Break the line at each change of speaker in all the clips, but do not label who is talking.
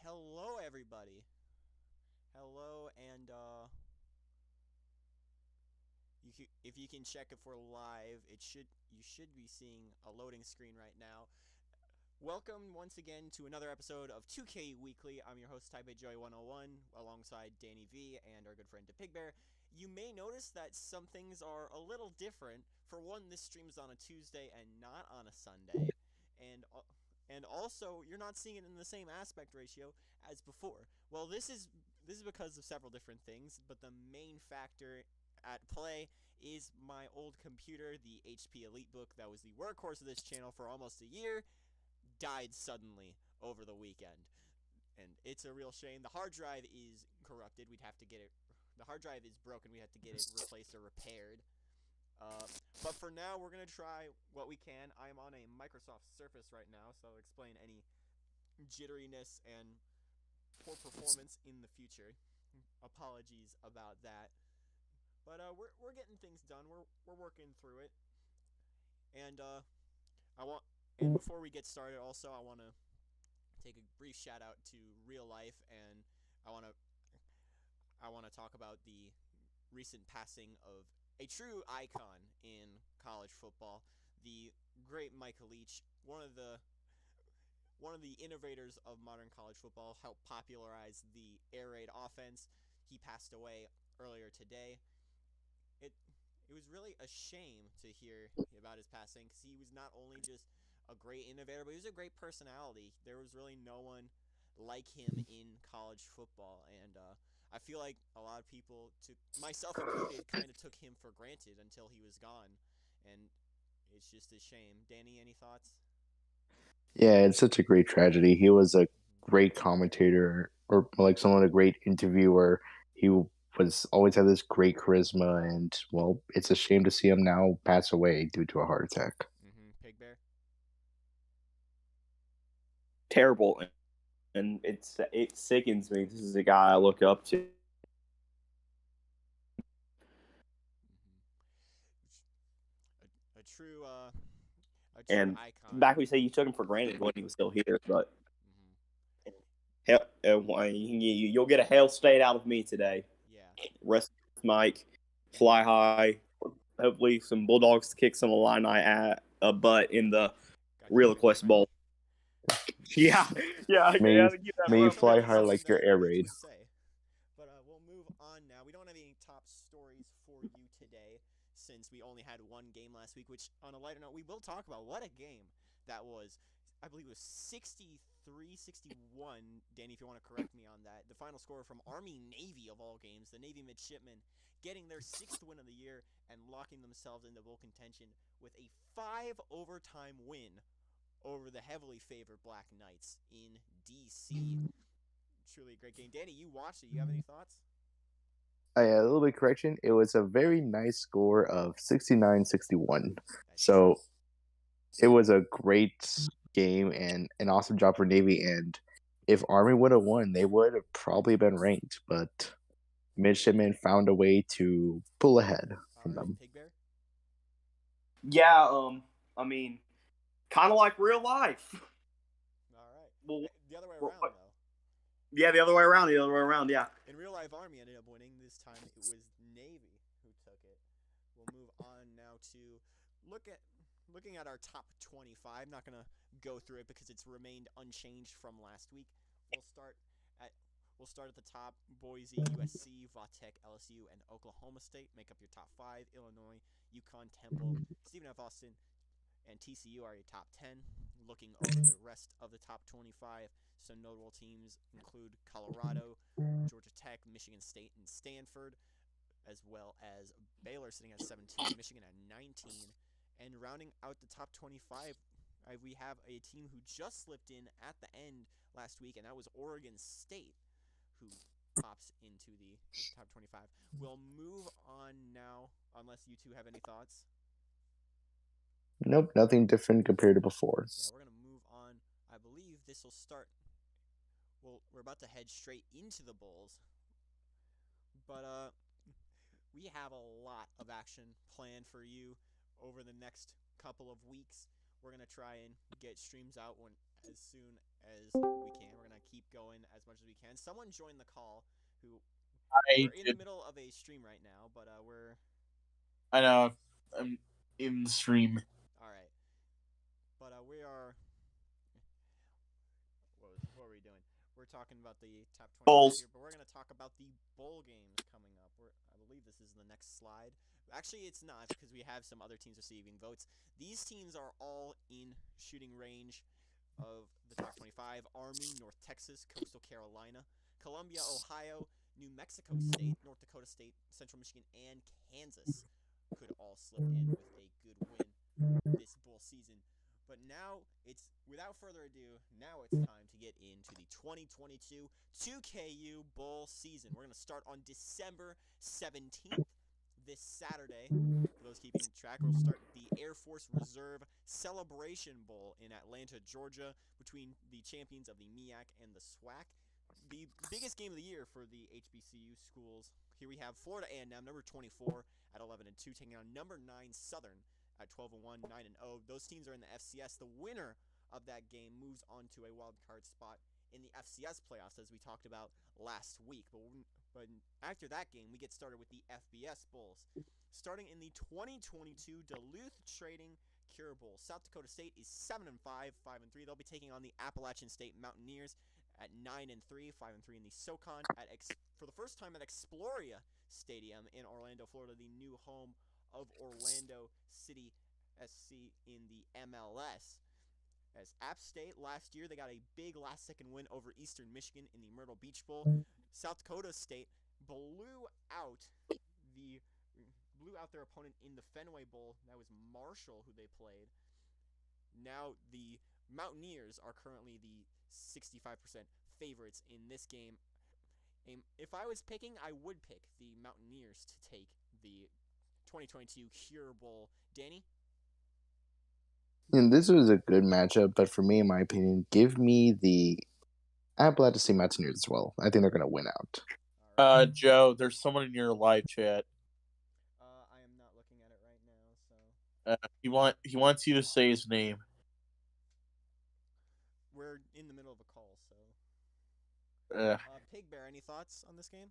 Hello, everybody. Hello, and if you can check if we're live, you should be seeing a loading screen right now. Welcome once again to another episode of 2K Weekly. I'm your host TaipeiJoey101 alongside Danny V and our good friend TaipeiBear. You may notice that some things are a little different. For one, this stream's on a Tuesday and not on a Sunday, and and also you're not seeing it in the same aspect ratio as before. Well, this is because of several different things, but the main factor at play is my old computer, the HP EliteBook that was the workhorse of this channel for almost a year, died suddenly over the weekend. And it's a real shame. The hard drive is corrupted. We'd have to get it. The hard drive is broken. We have to get it replaced or repaired. But for now, we're going to try what we can. I'm on a Microsoft Surface right now, so I'll explain any jitteriness and poor performance in the future. Apologies about that. But we're getting things done. We're working through it. And I want and before we get started, also I want to take a brief shout out to real life, and I want to talk about the recent passing of a true icon in college football, the great Michael Leach, one of the innovators of modern college football, helped popularize the air raid offense. He passed away earlier today. It it was really a shame to hear about his passing because he was not only just a great innovator, but he was a great personality. There was really no one like him in college football, and I feel like a lot of people, took myself included, kind of took him for granted until he was gone, and it's just a shame. Danny, any thoughts?
Yeah, it's such a great tragedy. He was a
Mm-hmm.
great commentator, or like someone a great interviewer. He was always had this great charisma, and well, it's a shame to see him now pass away due to a heart attack.
Mm-hmm. Pig Bear.
Terrible, and it sickens me. This is a guy I look up to.
Mm-hmm. A true
And
icon.
back we say you took him for granted when he was still here, but
Mm-hmm.
hell, you'll get a hell state out of me today.
Yeah.
Rest Mike,
And
fly high. Hopefully, some Bulldogs to kick some Illini at a butt in the
got your
Real
feelings
Quest
hurt.
Bowl. Yeah, yeah, I
May
gotta give that
may you
rough
fly
Definitely
high
rip.
something
like your
that
air
Leach
raid.
would say. But we'll move on now. We don't have any top stories for you today since we only had one game last week, which, on a lighter note, we will talk about. What a game that was. I believe it was 63-61. Danny, if you want to correct me on that. The final score from Army Navy, of all games. The Navy midshipmen getting their sixth win of the year and locking themselves into bowl contention with a 5 overtime win over the heavily favored Black Knights in DC. Truly a great game. Danny, you watched it. You have any thoughts?
A little bit of correction. It was a very nice score of 69-61.
That's true.
So it was a great game and an awesome job for Navy. And if Army would have won, they would have probably been ranked. But Midshipmen found a way to pull ahead
All
from
right,
them.
Pig Bear.
Yeah, I mean, kind of like real life.
All right.
Well,
The other way around, though.
yeah, the other way around. The other way around. Yeah.
In real life, Army ended up winning. This time it was Navy who took it. We'll move on now to look at looking at our top 25. Not gonna go through it because it's remained unchanged from last week. We'll start at we'll start at the top. Boise, USC, Vautech, LSU, and Oklahoma State make up your top five. Illinois, UConn, Temple, Stephen F. Austin, and TCU are your top 10. Looking over the rest of the top 25, some notable teams include Colorado, Georgia Tech, Michigan State, and Stanford, as well as Baylor sitting at 17, Michigan at 19. And rounding out the top 25, we have a team who just slipped in at the end last week, and that was Oregon State, who pops into the top 25. We'll move on now, unless you two have any thoughts.
Nope, nothing different compared to before.
Yeah, we're gonna move on. I believe this will start. Well, we're about to head straight into the Bulls, but we have a lot of action planned for you over the next couple of weeks. We're gonna try and get streams out as soon as we can. We're gonna keep going as much as we can. Someone joined the call. We're in the middle of a stream right now, but we're.
I know. I'm in the stream.
All right. But we are. What were we doing? We're talking about the top 25 here, but we're going to talk about the bowl games coming up. I believe this is the next slide. Actually, it's not because we have some other teams receiving votes. These teams are all in shooting range of the top 25. Army, North Texas, Coastal Carolina, Columbia, Ohio, New Mexico State, North Dakota State, Central Michigan, and Kansas could all slip in with a good win this bowl season. But now without further ado, now it's time to get into the 2022 2KU Bowl season. We're going to start on December 17th, this Saturday. For those keeping track, we'll start the Air Force Reserve Celebration Bowl in Atlanta, Georgia, between the champions of the MEAC and the SWAC. The biggest game of the year for the HBCU schools. Here we have Florida A&M, number 24 at 11-2, taking on number 9 Southern at 12-1, 9-0. Those teams are in the FCS. The winner of that game moves on to a wild card spot in the FCS playoffs, as we talked about last week. But after that game, we get started with the FBS Bowls. Starting in the 2022 Duluth Trading Cure Bowl, South Dakota State is 7-5, 5-3. They'll be taking on the Appalachian State Mountaineers at 9-3, 5-3 in the SoCon for the first time at Exploria Stadium in Orlando, Florida, the new home of Orlando City SC in the MLS. As App State last year, they got a big last-second win over Eastern Michigan in the Myrtle Beach Bowl. South Dakota State blew out their opponent in the Fenway Bowl. That was Marshall, who they played. Now the Mountaineers are currently the 65% favorites in this game. If I was picking, I would pick the Mountaineers to take the 2022 Cure Bowl. Danny?
And this was a good matchup, but for me, in my opinion, give me the Appalachian Mountaineers as well. I think they're going to win out.
Right.
Joe, there's someone in your live chat.
I am not looking at it right now, so.
He wants you to say his name.
We're in the middle of a call, so. Pig Bear, any thoughts on this game?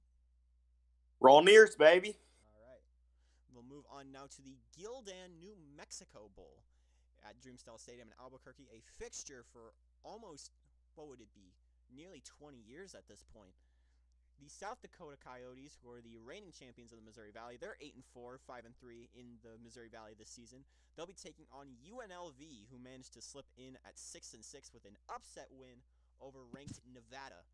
Roll Nears, baby.
All right. We'll move on now to the Gildan, New Mexico Bowl at Dreamstyle Stadium in Albuquerque, a fixture for almost, what would it be, nearly 20 years at this point. The South Dakota Coyotes, who are the reigning champions of the Missouri Valley, they're 8-4, 5-3 in the Missouri Valley this season. They'll be taking on UNLV, who managed to slip in at 6-6 with an upset win over ranked Nevada.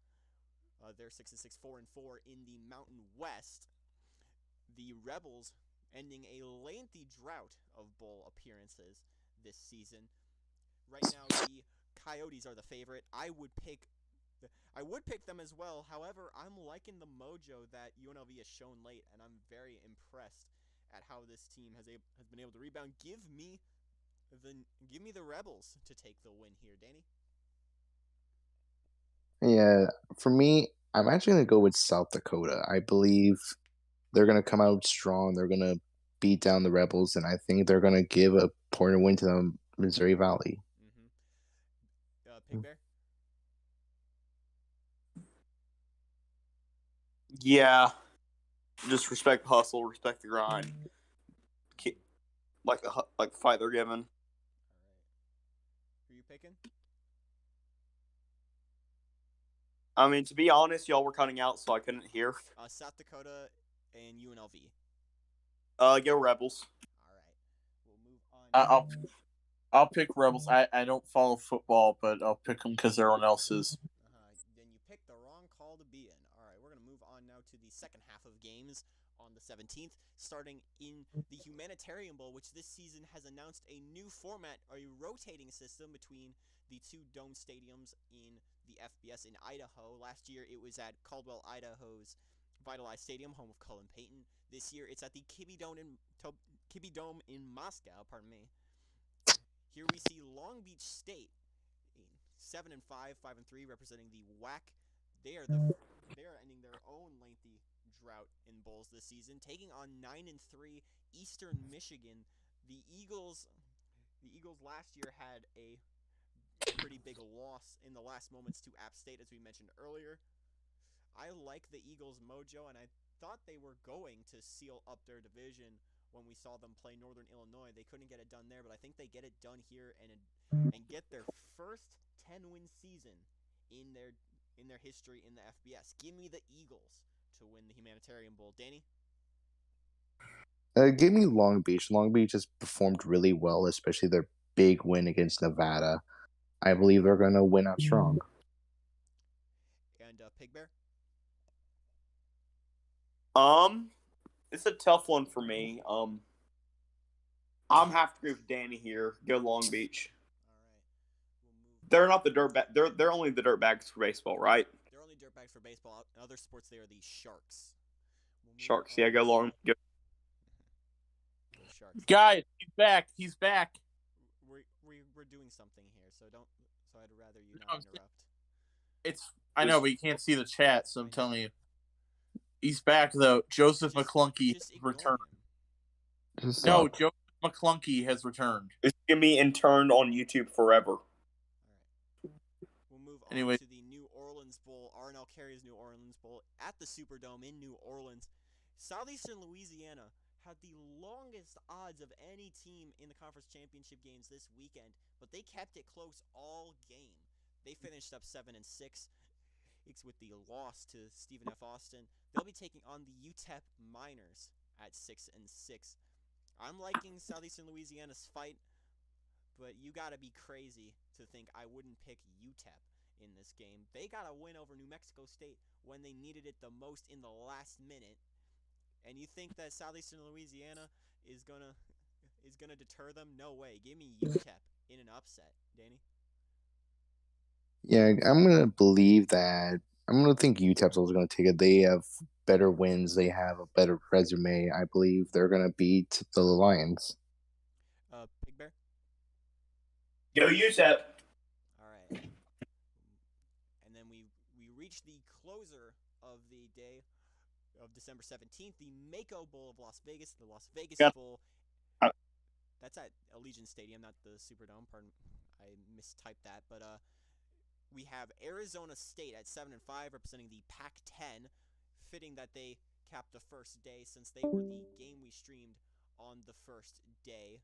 They're 6-6, 4-4 in the Mountain West. The Rebels ending a lengthy drought of bowl appearances this season. Right now, the Coyotes are the favorite. I would pick them as well. However, I'm liking the mojo that UNLV has shown late, and I'm very impressed at how this team has been able to rebound. Give me the Rebels to take the win here, Danny.
Yeah, for me, I'm actually going to go with South Dakota. I believe they're going to come out strong. They're going to beat down the Rebels, and I think they're going to give a important win to the Missouri Valley.
Pig Bear?
Yeah. Just respect the hustle, respect the grind. Like the fight they're given.
All right. Who are you picking?
I mean, to be honest, y'all were cutting out, so I couldn't hear.
South Dakota and UNLV.
Go Rebels.
All right. We'll move on.
I'll pick Rebels. I don't follow football, but I'll pick them because everyone else is.
Then you picked the wrong call to be in. All right, we're going to move on now to the second half of games on the 17th, starting in the Humanitarian Bowl, which this season has announced a new format, a rotating system between the two dome stadiums in the FBS in Idaho. Last year, it was at Caldwell, Idaho's Vitalized Stadium, home of Cullen Payton. This year, it's at the Kibbie Dome in Moscow. Pardon me. Here we see Long Beach State, 7-5, 5-3, representing the WAC. They are ending their own lengthy drought in bowls this season, taking on 9-3 Eastern Michigan. The Eagles The Eagles last year had a pretty big loss in the last moments to App State, as we mentioned earlier. I like the Eagles' mojo, and I thought they were going to seal up their division when we saw them play Northern Illinois. They couldn't get it done there, but I think they get it done here and get their first 10-win season in their history in the FBS. Give me the Eagles to win the Humanitarian Bowl. Danny?
Give me Long Beach. Long Beach has performed really well, especially their big win against Nevada. I believe they're going to win out strong.
And Pig Bear?
It's a tough one for me. I'm have to agree with Danny here. Go Long Beach.
All right. We'll move.
They're not the dirtbag. They're only the dirtbags for baseball, right?
They're only dirtbags for baseball. In other sports, they are the Sharks.
Sharks. Yeah, go long. Go.
Sharks.
Guys, he's back. He's back.
We're doing something here, so don't. So I'd rather you not interrupt.
I know, but you can't see the chat, so I'm telling you. He's back though. Joseph McClunky has returned. No, Joseph McClunky has returned.
It's gonna be interned on YouTube forever.
All right. We'll move on to the New Orleans Bowl. RNL carries New Orleans Bowl at the Superdome in New Orleans. Southeastern Louisiana had the longest odds of any team in the conference championship games this weekend, but they kept it close all game. They finished up 7-6. It's with the loss to Stephen F. Austin. They'll be taking on the UTEP Miners at 6-6. I'm liking Southeastern Louisiana's fight, but you gotta be crazy to think I wouldn't pick UTEP in this game. They got a win over New Mexico State when they needed it the most in the last minute. And you think that Southeastern Louisiana is gonna deter them? No way. Give me UTEP in an upset, Danny.
Yeah, I'm gonna believe that. I'm gonna think UTEP's also gonna take it. They have better wins. They have a better resume. I believe they're gonna beat the Lions.
Pig Bear.
Go UTEP.
All right. And then we reach the closer of the day of December 17th, the Mako Bowl of Las Vegas, the Las Vegas Bowl. That's at Allegiant Stadium, not the Superdome. Pardon, I mistyped that. But we have Arizona State at 7-5, representing the Pac-10. Fitting that they capped the first day, since they were the game we streamed on the first day.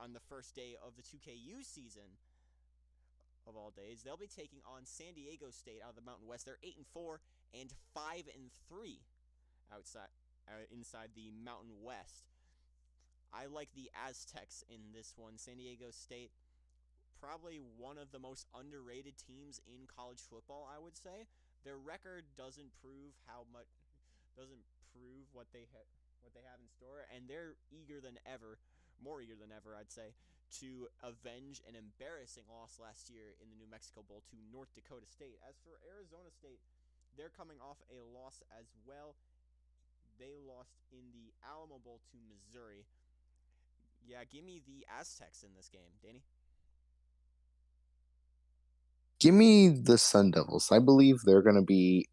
On the first day of the 2KU season of all days, they'll be taking on San Diego State out of the Mountain West. They're 8-4 and 5-3 inside the Mountain West. I like the Aztecs in this one. San Diego State, probably one of the most underrated teams in college football, I would say. Their record doesn't prove what they have in store, and they're more eager than ever, I'd say, to avenge an embarrassing loss last year in the New Mexico Bowl to North Dakota State. As for Arizona State, they're coming off a loss as well. They lost in the Alamo Bowl to Missouri. Yeah, give me the Aztecs in this game, Danny.
Give me the Sun Devils. I believe they're going to be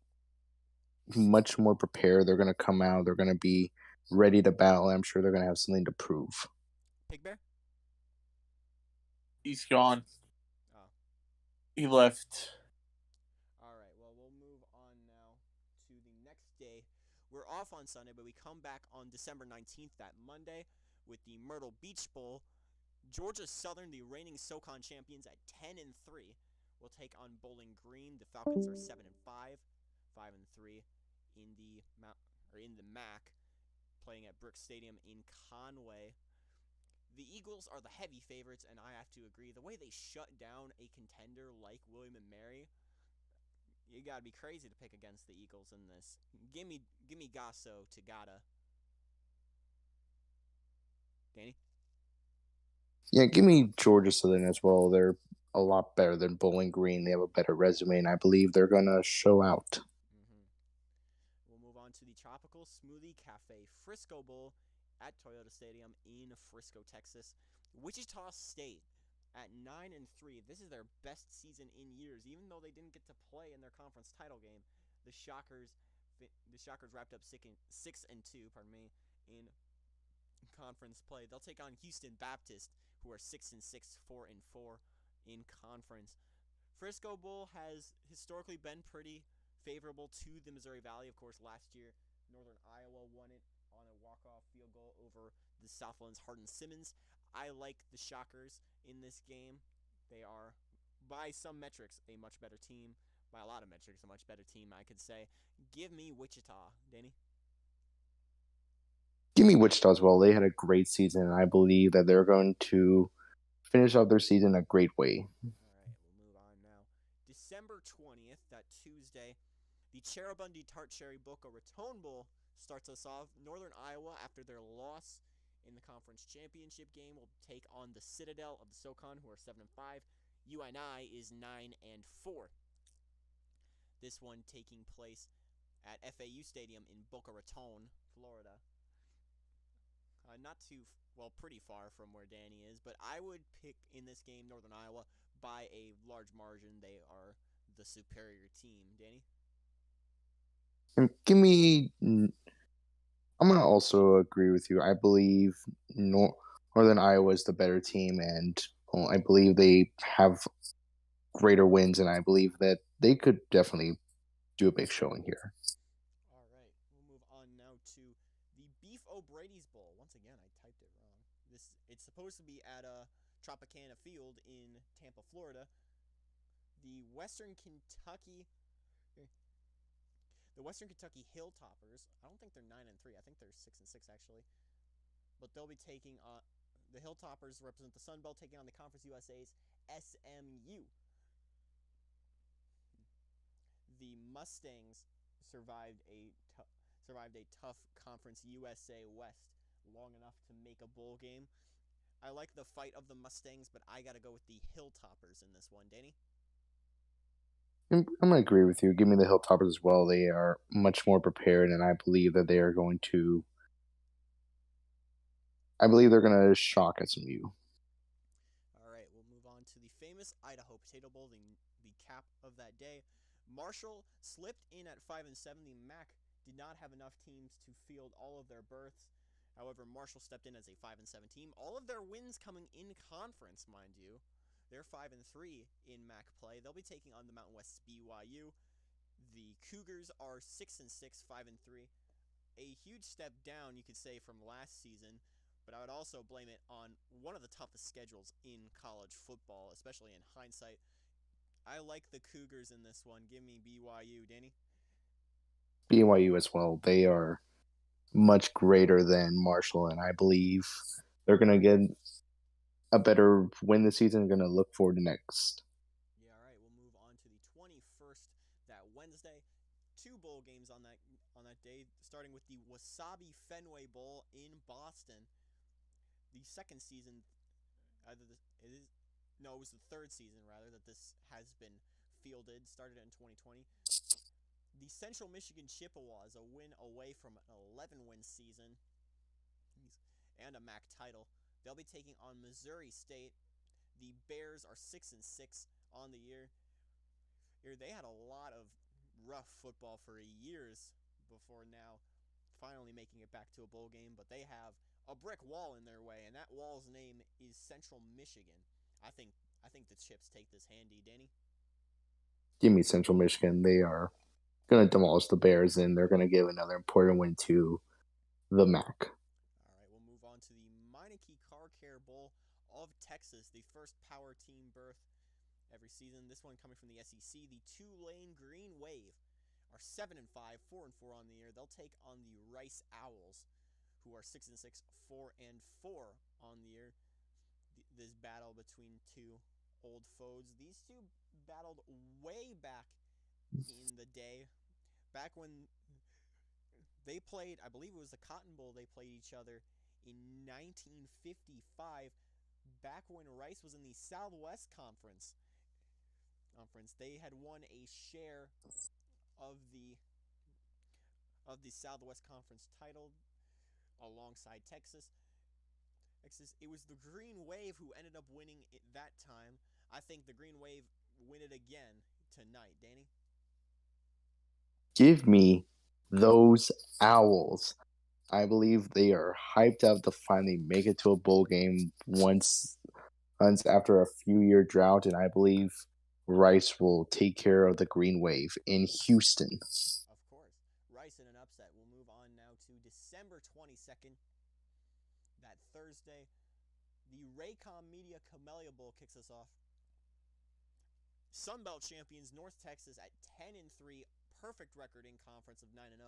much more prepared. They're going to come out. They're going to be ready to battle. I'm sure they're going to have something to prove.
Pig Bear?
He's gone.
Oh.
He left.
All right, well, we'll move on now to the next day. We're off on Sunday, but we come back on December 19th, that Monday, with the Myrtle Beach Bowl. Georgia Southern, the reigning SoCon champions, at 10-3, will take on Bowling Green. The Falcons are 7-5, 5-3 in the MAC, playing at Brooks Stadium in Conway. The Eagles are the heavy favorites, and I have to agree. The way they shut down a contender like William & Mary, you gotta be crazy to pick against the Eagles in this. Give me Gasso to Gata. Danny?
Yeah, give me Georgia Southern as well. They're a lot better than Bowling Green. They have a better resume, and I believe they're going to show out.
We'll move on to the Tropical Smoothie Cafe Frisco Bowl at Toyota Stadium in Frisco, Texas. Wichita State at 9-3. This is their best season in years, even though they didn't get to play in their conference title game. The Shockers wrapped up 6-2, in conference play. They'll take on Houston Baptist, who are 6-6, 4-4 in conference. Frisco Bowl has historically been pretty favorable to the Missouri Valley. Of course, last year, Northern Iowa won it on a walk-off field goal over the Southland's Hardin Simmons. I like the Shockers in this game. They are, by some metrics, a much better team. By a lot of metrics, a much better team, I could say. Give me Wichita, Danny.
Give me Wichita as well. They had a great season, and I believe that they're going to finish out their season a great way.
All right, we'll move on now. December 20th, that Tuesday, the Cherubundi Tart Cherry Boca Raton Bowl starts us off. Northern Iowa, after their loss in the conference championship game, will take on the Citadel of the SoCon, who are 7-5. UNI is 9-4. This one taking place at FAU Stadium in Boca Raton, Florida. Not too, pretty far from where Danny is, but I would pick in this game Northern Iowa by a large margin. They are the superior team. Danny?
Give me. I'm going to also agree with you. I believe Northern Iowa is the better team, and I believe they have greater wins, and I believe that they could definitely do a big showing here.
All right, we'll move on now to the Beef O'Brady's Bowl. Once again, I typed it wrong. It's supposed to be at Tropicana Field in Tampa, Florida. The Western Kentucky Hilltoppers. I don't think they're 9-3. I think they're 6-6 actually. But they'll be taking on the Hilltoppers represent the Sun Belt, taking on the Conference USA's SMU. The Mustangs survived a tough Conference USA West long enough to make a bowl game. I like the fight of the Mustangs, but I got to go with the Hilltoppers in this one. Danny?
I'm going to agree with you. Give me the Hilltoppers as well. They are much more prepared, and I believe that they are going to. I believe they're going to shock SMU.
All right, we'll move on to the famous Idaho Potato Bowl, the cap of that day. Marshall slipped in at 5-7. The MAC did not have enough teams to field all of their berths. However, Marshall stepped in as a 5-7 team. All of their wins coming in conference, mind you. They're 5-3 in MAC play. They'll be taking on the Mountain West's BYU. The Cougars are 6-6, 5-3. A huge step down, you could say, from last season. But I would also blame it on one of the toughest schedules in college football, especially in hindsight. I like the Cougars in this one. Give me BYU, Danny.
BYU as well. They are much greater than Marshall, and I believe they're going to get a better win this season. Going to look forward to next.
Yeah, all right. We'll move on to the 21st, that Wednesday. 2 bowl games on that day, starting with the Wasabi Fenway Bowl in Boston. The second season, it was the third season, rather, that this has been fielded. Started in 2020. The Central Michigan Chippewas, a win away from an 11-win season and a MAC title. They'll be taking on Missouri State. The Bears are 6-6 on the year. They had a lot of rough football for years before now finally making it back to a bowl game, but they have a brick wall in their way, and that wall's name is Central Michigan. I think the Chips take this handy. Danny?
Give me Central Michigan. They are going to demolish the Bears, and they're going to give another important win to the MAC.
All right, we'll move on to the Meineke Car Care Bowl of Texas, the first power team berth every season. This one coming from the SEC. The Tulane Green Wave are 7-5, 4-4 on the year. They'll take on the Rice Owls, who are 6-6, 4-4 on the year. This battle between two old foes. These two battled way back in the day, back when they played, I believe it was the Cotton Bowl, they played each other in 1955, back when Rice was in the Southwest Conference. They had won a share of the Southwest Conference title alongside Texas. It was the Green Wave who ended up winning it that time. I think the Green Wave win it again tonight. Danny?
Give me those Owls. I believe they are hyped up to finally make it to a bowl game once after a few-year drought, and I believe Rice will take care of the Green Wave in Houston.
Of course. Rice in an upset. We'll move on now to December 22nd, that Thursday. The Raycom Media Camellia Bowl kicks us off. Sunbelt champions North Texas at 10-3, perfect record in conference of 9-0.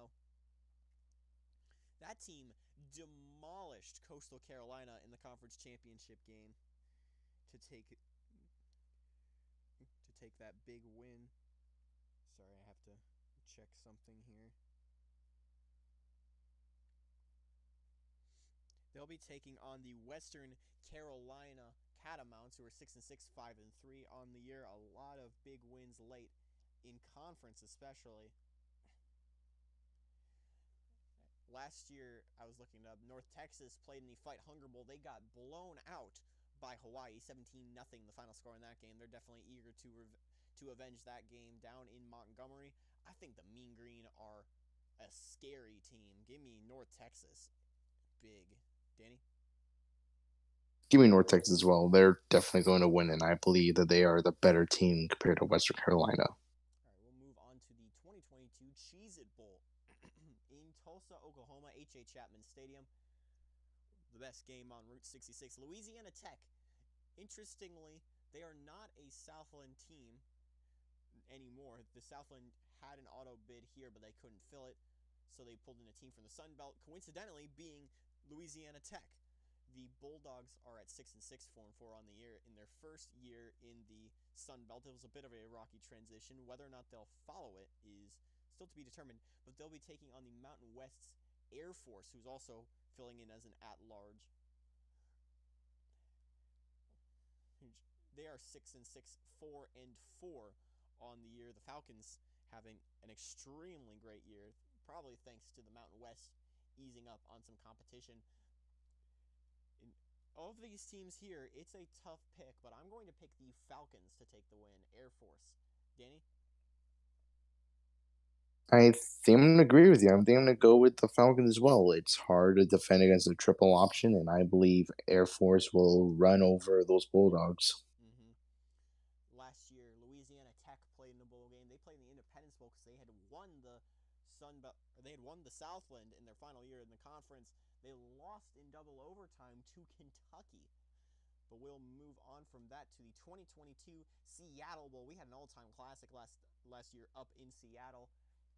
That team demolished Coastal Carolina in the conference championship game to take that big win. Sorry, I have to check something here. They'll be taking on the Western Carolina Catamounts, who are 6-6, 5-3 on the year. A lot of big wins late in conference, especially. Last year, I was looking it up. North Texas played in the Fight Hunger Bowl. They got blown out by Hawaii, 17-0, the final score in that game. They're definitely eager to avenge that game down in Montgomery. I think the Mean Green are a scary team. Give me North Texas. Big. Danny?
Give me North Texas as well. They're definitely going to win, and I believe that they are the better team compared to Western Carolina.
All right, we'll move on to the 2022 Cheez-It Bowl in Tulsa, Oklahoma, H.A. Chapman Stadium. The best game on Route 66. Louisiana Tech. Interestingly, they are not a Southland team anymore. The Southland had an auto bid here, but they couldn't fill it, so they pulled in a team from the Sun Belt, coincidentally being Louisiana Tech. The Bulldogs are at 6-6, 4-4 on the year in their first year in the Sun Belt. It was a bit of a rocky transition. Whether or not they'll follow it is still to be determined, but they'll be taking on the Mountain West's Air Force, who's also filling in as an at-large. They are 6-6, 4-4 on the year. The Falcons having an extremely great year, probably thanks to the Mountain West easing up on some competition. Of these teams here, it's a tough pick, but I'm going to pick the Falcons to take the win. Air Force. Danny?
I think I'm going to agree with you. I think I'm going to go with the Falcons as well. It's hard to defend against a triple option, and I believe Air Force will run over those Bulldogs.
Last year, Louisiana Tech played in the bowl game. They played in the Independence Bowl because they had won the Southland in their final year in the conference. They lost in double overtime to Kentucky. But we'll move on from that to the 2022 Seattle Bowl. We had an all-time classic last year up in Seattle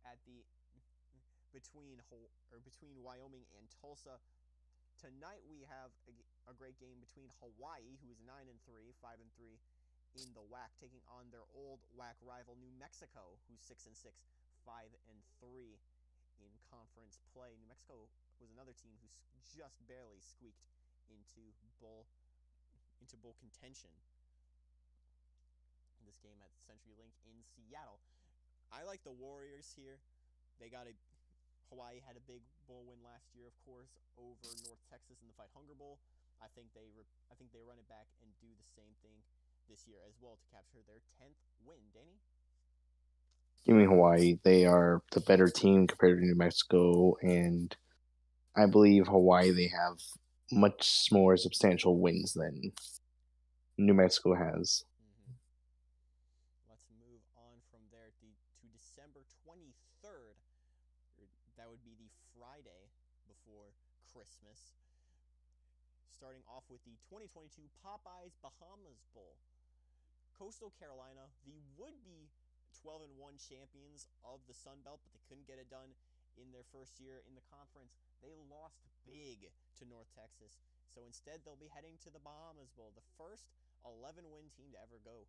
at the between Wyoming and Tulsa. Tonight we have a great game between Hawaii, who is 9-3, 5-3 in the WAC, taking on their old WAC rival New Mexico, who's 6-6, 5-3 in conference play. New Mexico was another team who just barely squeaked into bowl contention. This game at CenturyLink in Seattle. I like the Warriors here. Hawaii had a big bowl win last year, of course, over North Texas in the Fight Hunger Bowl. I think they run it back and do the same thing this year as well to capture their 10th win. Danny?
Give me Hawaii. They are the better team compared to New Mexico, and I believe Hawaii, they have much more substantial wins than New Mexico has.
Let's move on from there to December 23rd. That would be the Friday before Christmas. Starting off with the 2022 Popeyes Bahamas Bowl. Coastal Carolina, the would-be 12-1 champions of the Sun Belt, but they couldn't get it done in their first year in the conference. They lost big to North Texas. So instead, they'll be heading to the Bahamas Bowl, the first 11-win team to ever go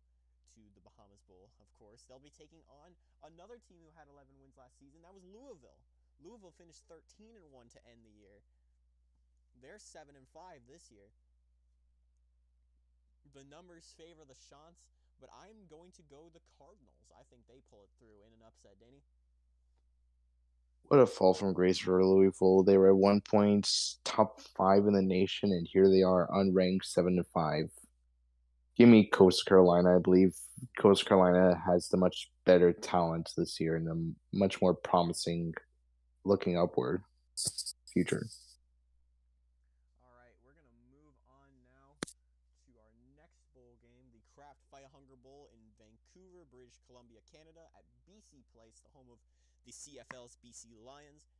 to the Bahamas Bowl, of course. They'll be taking on another team who had 11 wins last season. That was Louisville. Louisville finished 13-1 to end the year. They're 7-5 this year. The numbers favor the Chants, but I'm going to go the Cardinals. I think they pull it through in an upset. Danny?
What a fall from grace for Louisville. They were at one point top 5 in the nation, and here they are unranked 7-5. Give me Coastal Carolina. I believe Coastal Carolina has the much better talent this year and a much more promising looking upward future.
All right, we're going to move on now to our next British Columbia, Canada, at BC Place, the home of the CFL's BC Lions,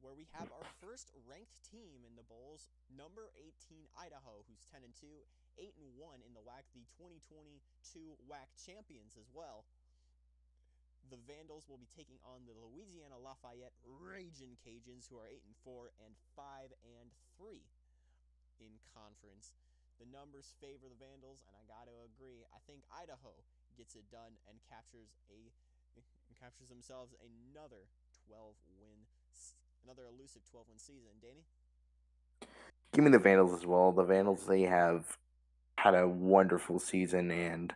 where we have our first ranked team in the bowls, number 18 Idaho, who's 10-2, 8-1 in the WAC, the 2022 WAC champions as well. The Vandals will be taking on the Louisiana Lafayette Ragin' Cajuns, who are 8-4 and 5-3 in conference. The numbers favor the Vandals, and I gotta agree. I think Idaho gets it done and captures themselves another elusive 12-win season. Danny?
Give me the Vandals as well. The Vandals, they have had a wonderful season, and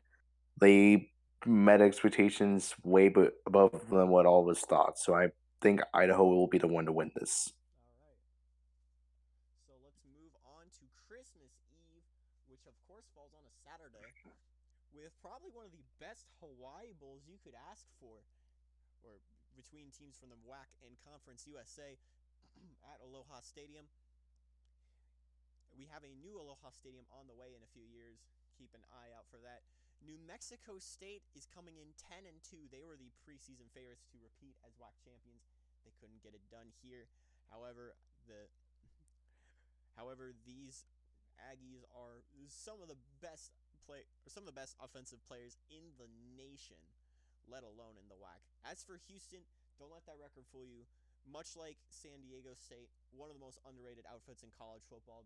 they met expectations way above than what all of us thought. So I think Idaho will be the one to win this.
All right. So let's move on to Christmas Eve, which of course falls on a Saturday, with probably one of the best Hawaii Bowls you could ask for, or between teams from the WAC and Conference USA at Aloha Stadium. We have a new Aloha Stadium on the way in a few years. Keep an eye out for that. New Mexico State is coming in 10-2. They were the preseason favorites to repeat as WAC champions. They couldn't get it done here. However, these Aggies are some of the best offensive players in the nation, let alone in the WAC. As for Houston, don't let that record fool you. Much like San Diego State, one of the most underrated outfits in college football,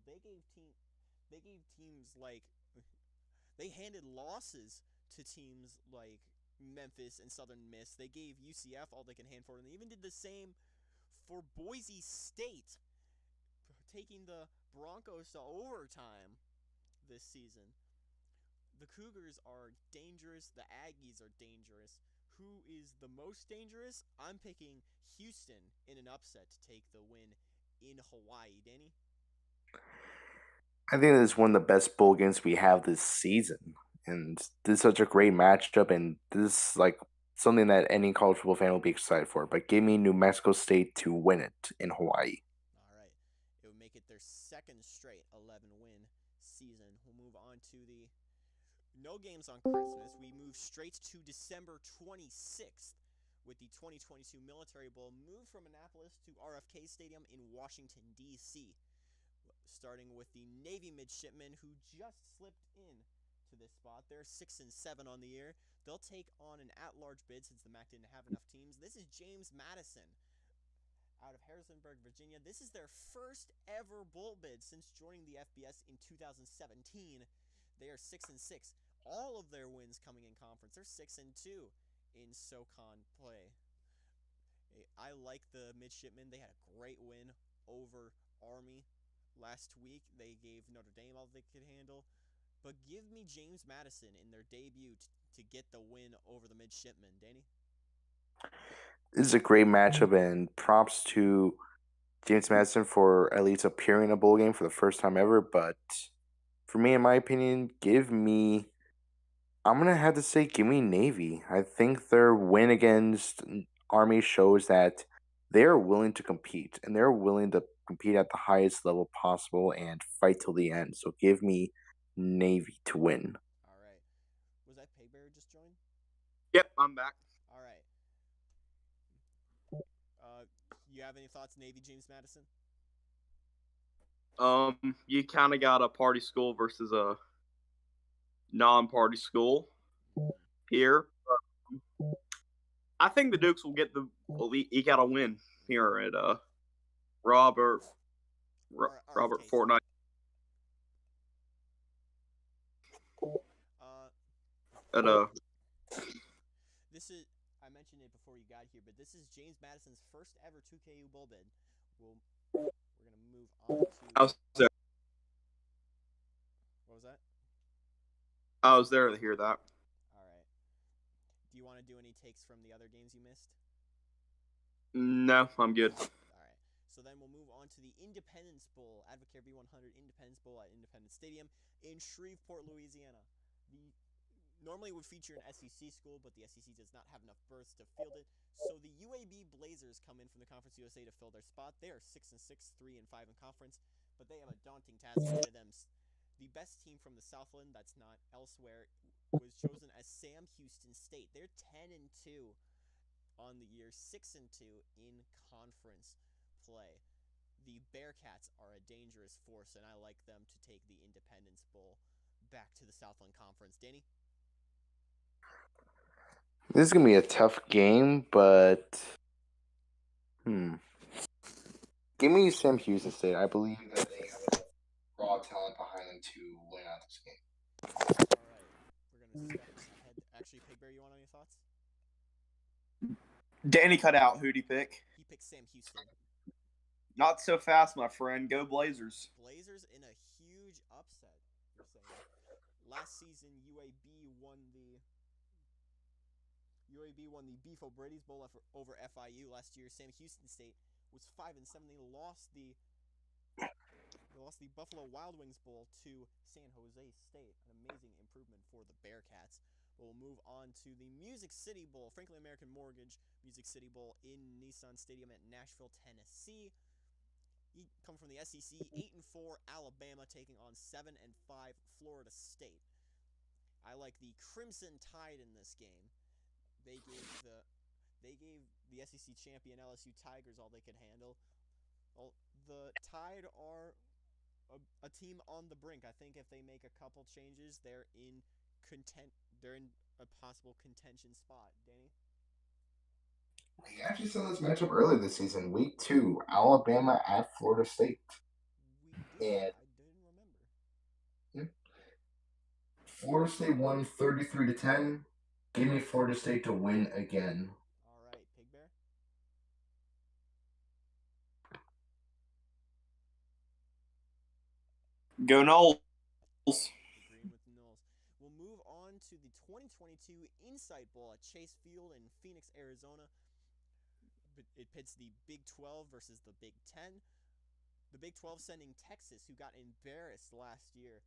they handed losses to teams like Memphis and Southern Miss. They gave UCF all they can hand for, and they even did the same for Boise State, taking the Broncos to overtime this season. The Cougars are dangerous. The Aggies are dangerous. Who is the most dangerous? I'm picking Houston in an upset to take the win in Hawaii. Danny?
I think this is one of the best bowl games we have this season. And this is such a great matchup, and this is like something that any college football fan will be excited for. But give me New Mexico State to win it in Hawaii.
All right. It would make it their second straight 11-win season. We'll move on to the no games on Christmas. We move straight to December 26th with the 2022 Military Bowl, moved from Annapolis to RFK Stadium in Washington, D.C., starting with the Navy midshipmen who just slipped in to this spot. They're 6-7 on the year. They'll take on an at-large bid since the MAC didn't have enough teams. This is James Madison out of Harrisonburg, Virginia. This is their first ever bowl bid since joining the FBS in 2017. They are 6-6. All of their wins coming in conference. They're 6-2 in SoCon play. I like the midshipmen. They had a great win over Army last week. They gave Notre Dame all they could handle. But give me James Madison in their debut to get the win over the midshipmen. Danny?
This is a great matchup, and props to James Madison for at least appearing in a bowl game for the first time ever. But for me, in my opinion, I'm going to have to say give me Navy. I think their win against Army shows that they're willing to compete, and they're willing to compete at the highest level possible and fight till the end. So give me Navy to win.
All right. Was that Paybear just joined?
Yep, I'm back.
All right. You have any thoughts, Navy, James Madison?
You kind of got a party school versus a non-party school here. I think the Dukes will eke out a win here at Robert Fortnite.
This is, I mentioned it before you got here, but this is James Madison's first ever 2KU bowl bid. We're gonna move on to. What was that?
I was there to hear that.
All right. Do you want to do any takes from the other games you missed?
No, I'm good.
All right. So then we'll move on to the Independence Bowl, Advocare B100 Independence Bowl at Independence Stadium in Shreveport, Louisiana. Normally would feature an SEC school, but the SEC does not have enough berths to field it. So the UAB Blazers come in from the Conference USA to fill their spot. They are 6-6, 3-5 in conference, but they have a daunting task ahead of them. The best team from the Southland that's not elsewhere was chosen as Sam Houston State. They're 10-2 on the year, 6-2 in conference play. The Bearcats are a dangerous force, and I like them to take the Independence Bowl back to the Southland Conference. Danny?
This is going to be a tough game, but give me Sam Houston State. I believe that they have enough raw talent behind them to win out this game.
All right. We're going to step ahead. Actually, Pig Bear, you want any thoughts?
Danny cut out. Who'd he pick?
He picked Sam Houston.
Not so fast, my friend. Go Blazers.
Blazers in a huge upset, you're saying. Last season, UAB won the Beef O'Brady's Bowl over FIU. Last year, Sam Houston State was 5-7. They lost the Buffalo Wild Wings Bowl to San Jose State. An amazing improvement for the Bearcats. We'll move on to the Music City Bowl, Franklin American Mortgage Music City Bowl in Nissan Stadium at Nashville, Tennessee. You come from the SEC, 8-4 Alabama taking on 7-5 Florida State. I like the Crimson Tide in this game. They gave the SEC champion LSU Tigers all they could handle. Well, the Tide are a team on the brink. I think if they make a couple changes, they're in a possible contention spot. Danny?
We actually saw this matchup earlier this season, week 2, Alabama at Florida State.
We did. I didn't remember.
Yeah. Florida State won 33-10. Give me Florida State to win again.
All right, Pig Bear?
Go Knowles.
Agreeing with Knowles. We'll move on to the 2022 Insight Bowl at Chase Field in Phoenix, Arizona. It pits the Big 12 versus the Big 10. The Big 12 sending Texas, who got embarrassed last year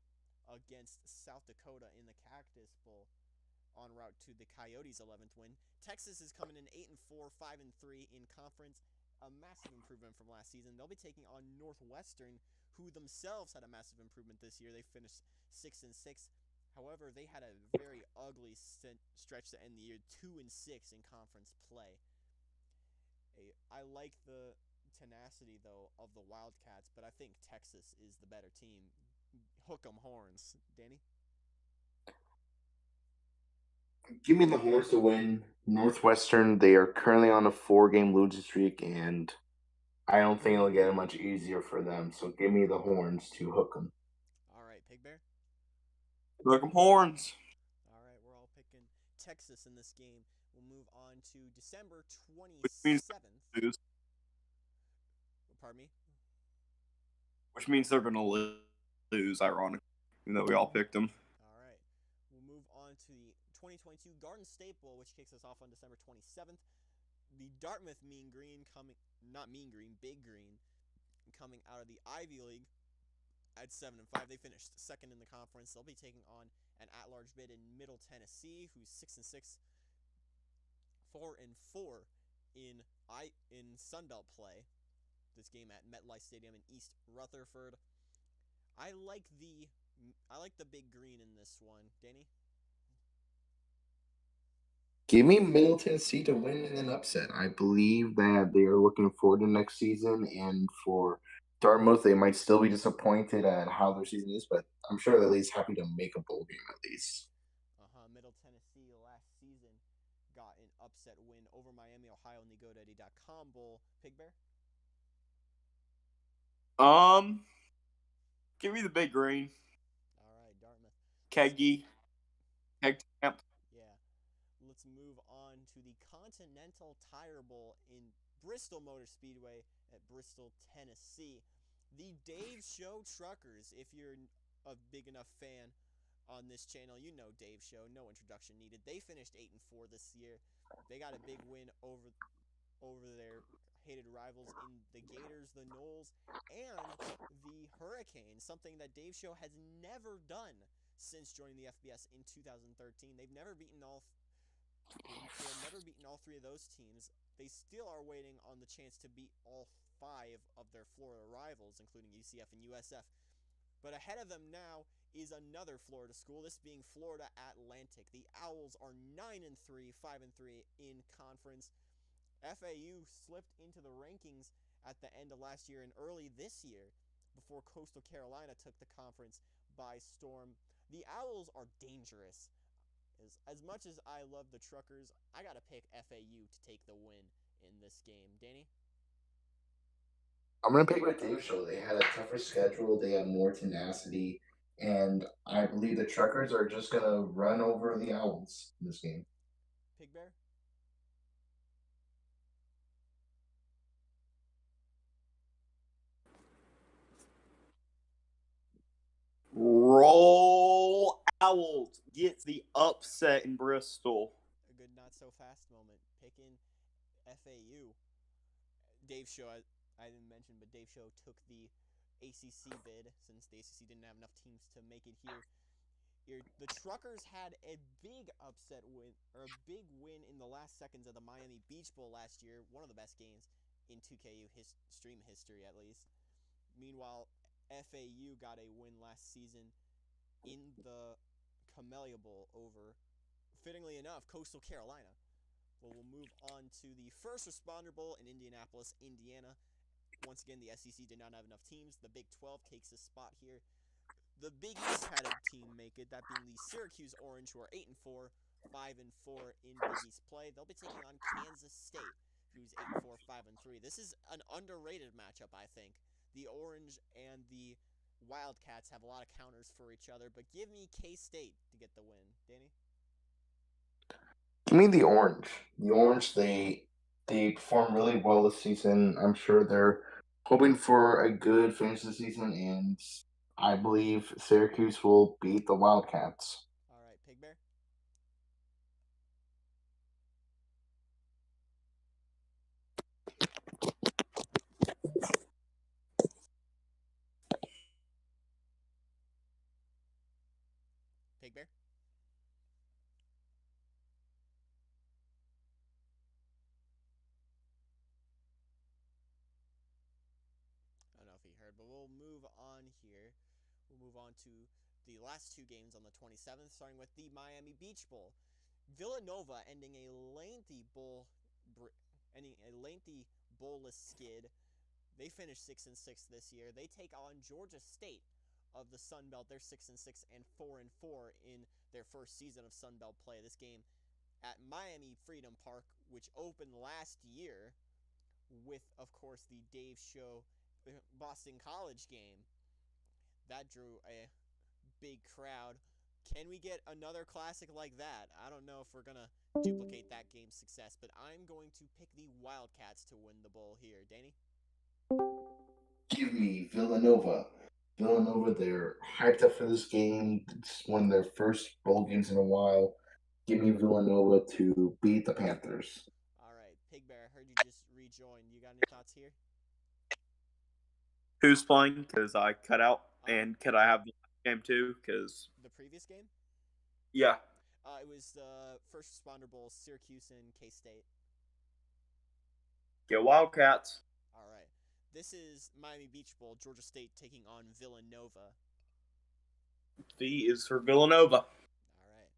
against South Dakota in the Cactus Bowl, en route to the Coyotes' 11th win. Texas is coming in 8-4, 5-3 in conference, a massive improvement from last season. They'll be taking on Northwestern, who themselves had a massive improvement this year. They finished 6-6. However, they had a very ugly stretch to end the year, 2-6 in conference play. I like the tenacity, though, of the Wildcats, but I think Texas is the better team. Hook 'em horns. Danny?
Give me the Horns to win. Northwestern, they are currently on a 4-game losing streak, and I don't think it'll get much easier for them. So give me the Horns to hook them.
All right, Pig Bear?
Hook 'em horns.
All right, we're all picking Texas in this game. We'll move on to December 27th. Pardon me?
Which means they're going to lose, ironically, even though we all picked them.
All right. We'll move on to the 2022 Garden State Bowl, which kicks us off on December 27th. The Dartmouth Big Green coming out of the Ivy League at 7-5. They finished second in the conference. They'll be taking on an at-large bid in Middle Tennessee, who's 6-6, 4-4 in Sunbelt play. This game at MetLife Stadium in East Rutherford. I like the Big Green in this one. Danny?
Give me Middle Tennessee to win in an upset. I believe that they are looking forward to next season, and for Dartmouth, they might still be disappointed at how their season is, but I'm sure they're at least happy to make a bowl game at least.
Middle Tennessee last season got an upset win over Miami, Ohio in the GoDaddy.com Bowl. Pig Bear?
Give me the Big Green.
All right, Dartmouth.
Keg Camp.
Yeah. Let's move on to the Continental Tire Bowl in Bristol Motor Speedway at Bristol, Tennessee. The Dave Show Truckers, if you're a big enough fan on this channel, you know Dave Show, no introduction needed. They finished 8-4 this year. They got a big win over their hated rivals in the Gators, the Knolls, and the Hurricanes, something that Dave Show has never done since joining the FBS in 2013. They've never beaten all three of those teams. They still are waiting on the chance to beat all 5 of their Florida rivals, including UCF and USF. But ahead of them now is another Florida school, this being Florida Atlantic. The Owls are 9-3, 5-3 in conference. FAU slipped into the rankings at the end of last year and early this year before Coastal Carolina took the conference by storm. The Owls are dangerous. As much as I love the Truckers, I got to pick FAU to take the win in this game. Danny?
I'm going to pick with Dave Show. They had a tougher schedule. They have more tenacity. And I believe the Truckers are just going to run over the Owls in this game.
Pig Bear?
Roll Owls gets the upset in Bristol.
A good not-so-fast moment. Picking FAU. Dave Show, I didn't mention, but Dave Show took the ACC bid since the ACC didn't have enough teams to make it here. The Truckers had a big upset win, or a big win in the last seconds of the Miami Beach Bowl last year, one of the best games in 2KU stream history, at least. Meanwhile, FAU got a win last season in the Camellia Bowl over, fittingly enough, Coastal Carolina. Well, we'll move on to the First Responder Bowl in Indianapolis, Indiana. Once again, the SEC did not have enough teams. The Big 12 takes a spot here. The Big East had a team make it, that being the Syracuse Orange, who are 8-4, 5-4 in Big East play. They'll be taking on Kansas State, who's 8-4, 5-3. This is an underrated matchup, I think. The Orange and the Wildcats have a lot of counters for each other, but give me K-State to get the win. Danny?
Give me the Orange. The Orange, they performed really well this season. I'm sure they're hoping for a good finish this season, and I believe Syracuse will beat the Wildcats.
All right, Pig Bear? Pig Bear? I don't know if he heard, but we'll move on here. We'll move on to the last two games on the 27th, starting with the Miami Beach Bowl. Villanova ending a lengthy bowlless skid. They finished 6-6 this year. They take on Georgia State of the Sun Belt. They're 6-6 and 4-4 in their first season of Sun Belt play. This game at Miami Freedom Park, which opened last year with, of course, the Dave Show Boston College game. That drew a big crowd. Can we get another classic like that? I don't know if we're going to duplicate that game's success, but I'm going to pick the Wildcats to win the bowl here. Danny?
Give me Villanova. Villanova, they're hyped up for this game. It's one of their first bowl games in a while. Give me Villanova to beat the Panthers.
All right, Pig Bear, I heard you just rejoined. You got any thoughts here?
Who's playing? Because I cut out. And could I have the game too? Because
the previous game?
Yeah.
It was the First Responder Bowl, Syracuse and K-State.
Go Wildcats.
All right. This is Miami Beach Bowl, Georgia State taking on Villanova.
V is for Villanova.
All right.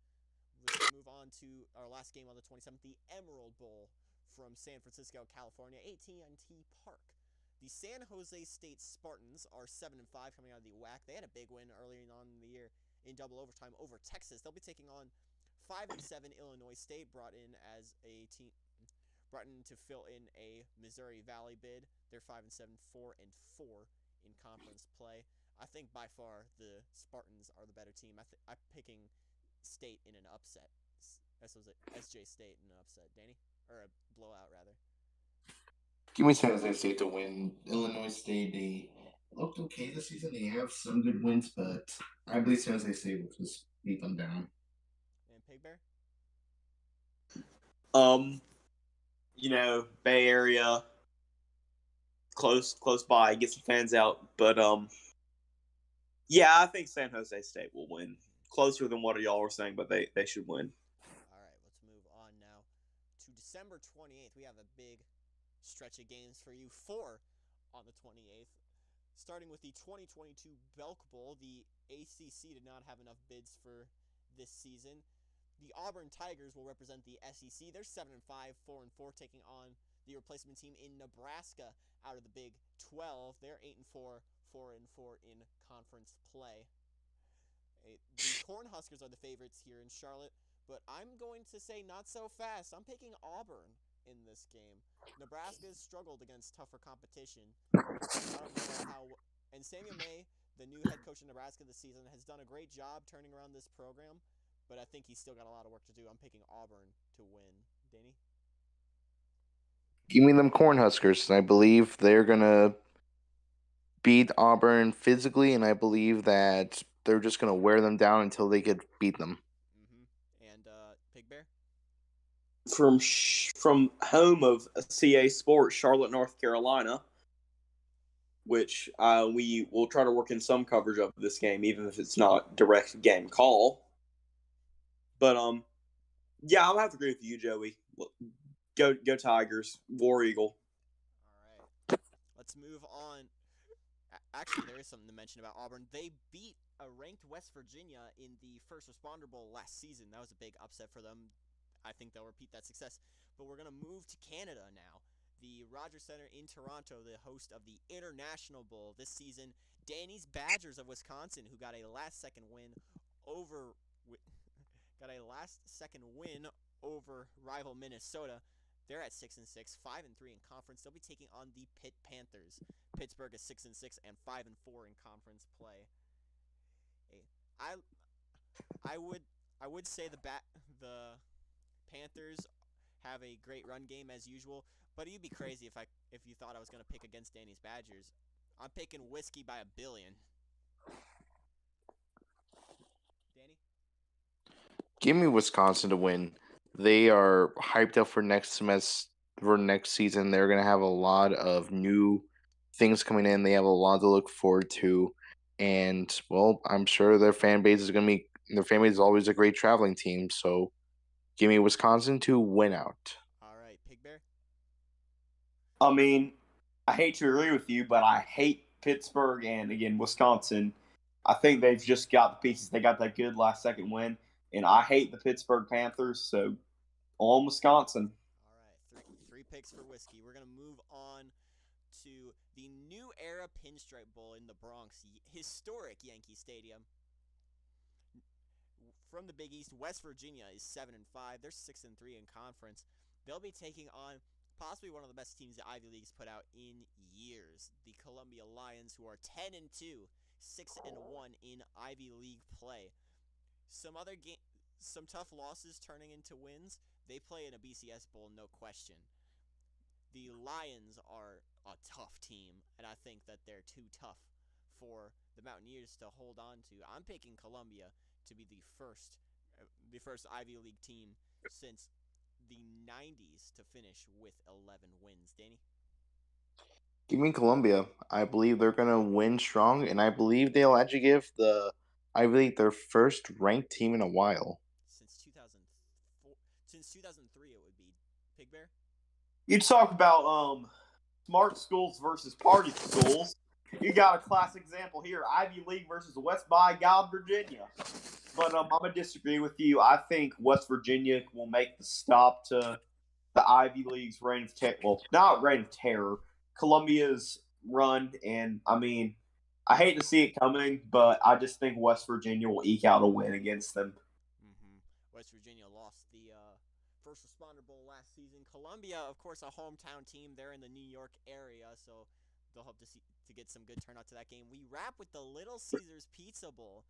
Let's move on to our last game on the 27th, the Emerald Bowl from San Francisco, California, AT&T Park. The San Jose State Spartans are 7-5 coming out of the WAC. They had a big win early on in the year in double overtime over Texas. They'll be taking on 5-7 Illinois State, brought in to fill in a Missouri Valley bid. They're 5-7, 4-4 in conference play. I think by far the Spartans are the better team. I'm picking State in an upset. SJ State in an upset. Danny? Or a blowout, rather.
Give me San Jose State to win. Illinois State, they looked okay this season. They have some good wins, but I believe San Jose State will just beat them down.
And Pig Bear?
Bay Area, close by, get some fans out. But yeah, I think San Jose State will win. Closer than what y'all were saying, but they should win.
All right, let's move on now to December 28th. We have a big stretch of games for you. 4 on the 28th. Starting with the 2022 Belk Bowl, the ACC did not have enough bids for this season. The Auburn Tigers will represent the SEC. They're 7-5, 4-4, taking on the replacement team in Nebraska out of the Big 12. They're 8-4, 4-4 in conference play. The Cornhuskers are the favorites here in Charlotte, but I'm going to say not so fast. I'm picking Auburn in this game. Nebraska has struggled against tougher competition. I don't know how. And Samuel May, the new head coach in Nebraska this season, has done a great job turning around this program, but I think he's still got a lot of work to do. I'm picking Auburn to win. Danny?
Give me them Cornhuskers. I believe they're going to beat Auburn physically, and I believe that they're just going to wear them down until they could beat them.
Mm-hmm. And Pig Bear?
From home of CA Sports, Charlotte, North Carolina, which we will try to work in some coverage of this game, even if it's not direct game call. But yeah, I'll have to agree with you, Joey. Go Tigers, War Eagle.
All right, let's move on. Actually, there is something to mention about Auburn. They beat a ranked West Virginia in the First Responder Bowl last season. That was a big upset for them. I think they'll repeat that success. But we're going to move to Canada now. The Rogers Centre in Toronto, the host of the International Bowl this season. Danny's Badgers of Wisconsin, who got a last-second win over rival Minnesota. They're at 6-6, 5-3 in conference. They'll be taking on the Pitt Panthers. Pittsburgh is 6-6 and 5-4 in conference play. I would say the Panthers have a great run game as usual, but you'd be crazy if you thought I was going to pick against Danny's Badgers. I'm picking whiskey by 1 billion. Danny?
Give me Wisconsin to win. They are hyped up for next season. They're going to have a lot of new things coming in. They have a lot to look forward to. And, well, I'm sure their fan base is always a great traveling team. So give me Wisconsin to win out.
All right, Pig Bear?
I mean, I hate to agree with you, but I hate Pittsburgh and, again, Wisconsin. I think they've just got the pieces. They got that good last-second win. And I hate the Pittsburgh Panthers, so on Wisconsin.
All right, three picks for whiskey. We're going to move on to the New Era Pinstripe Bowl in the Bronx, historic Yankee Stadium. From the Big East, West Virginia is 7-5. They're 6-3 in conference. They'll be taking on possibly one of the best teams the Ivy League's put out in years, the Columbia Lions, who are 10-2, 6-1 in Ivy League play. Some tough losses turning into wins. They play in a BCS Bowl, no question. The Lions are a tough team, and I think that they're too tough for the Mountaineers to hold on to. I'm picking Columbia to be the first Ivy League team since the 90s to finish with 11 wins. Danny?
Give me Columbia. I believe they're going to win strong, and I believe they'll actually give the Ivy League their first ranked team in a while.
Since 2003, it would be. Pig Bear?
You talk about smart schools versus party schools. You got a classic example here: Ivy League versus West by God, Virginia. But I'm gonna disagree with you. I think West Virginia will make the stop to the Ivy League's reign of terror. Well, not reign of terror. Columbia's run, and I mean, I hate to see it coming, but I just think West Virginia will eke out a win against them.
Mm-hmm. West Virginia lost the First Responder Bowl last season. Columbia, of course, a hometown team. They're in the New York area, so they'll hope to get some good turnout to that game. We wrap with the Little Caesars Pizza Bowl,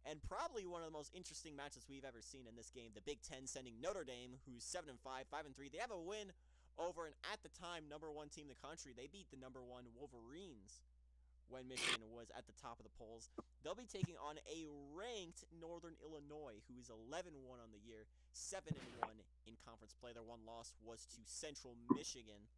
and probably one of the most interesting matches we've ever seen in this game. The Big Ten sending Notre Dame, who's 7-5, 5-3. They have a win over an, at the time, number 1 team in the country. They beat the number 1 Wolverines when Michigan was at the top of the polls. They'll be taking on a ranked Northern Illinois, who is 11-1 on the year, 7-1 in conference play. Their one loss was to Central Michigan.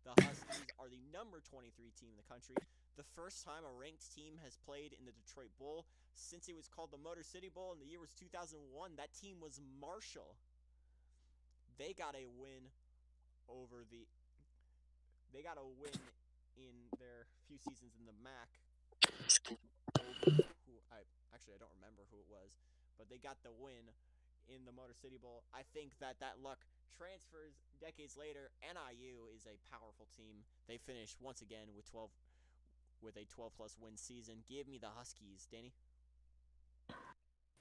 The Huskies are the number 23 team in the country. The first time a ranked team has played in the Detroit Bowl since it was called the Motor City Bowl, and the year was 2001. That team was Marshall. They got a win in their few seasons in the MAC over I don't remember who it was, but they got the win in the Motor City Bowl. I think that luck transfers decades later. NIU is a powerful team. They finished once again with a 12 plus win season. Give me the Huskies, Danny.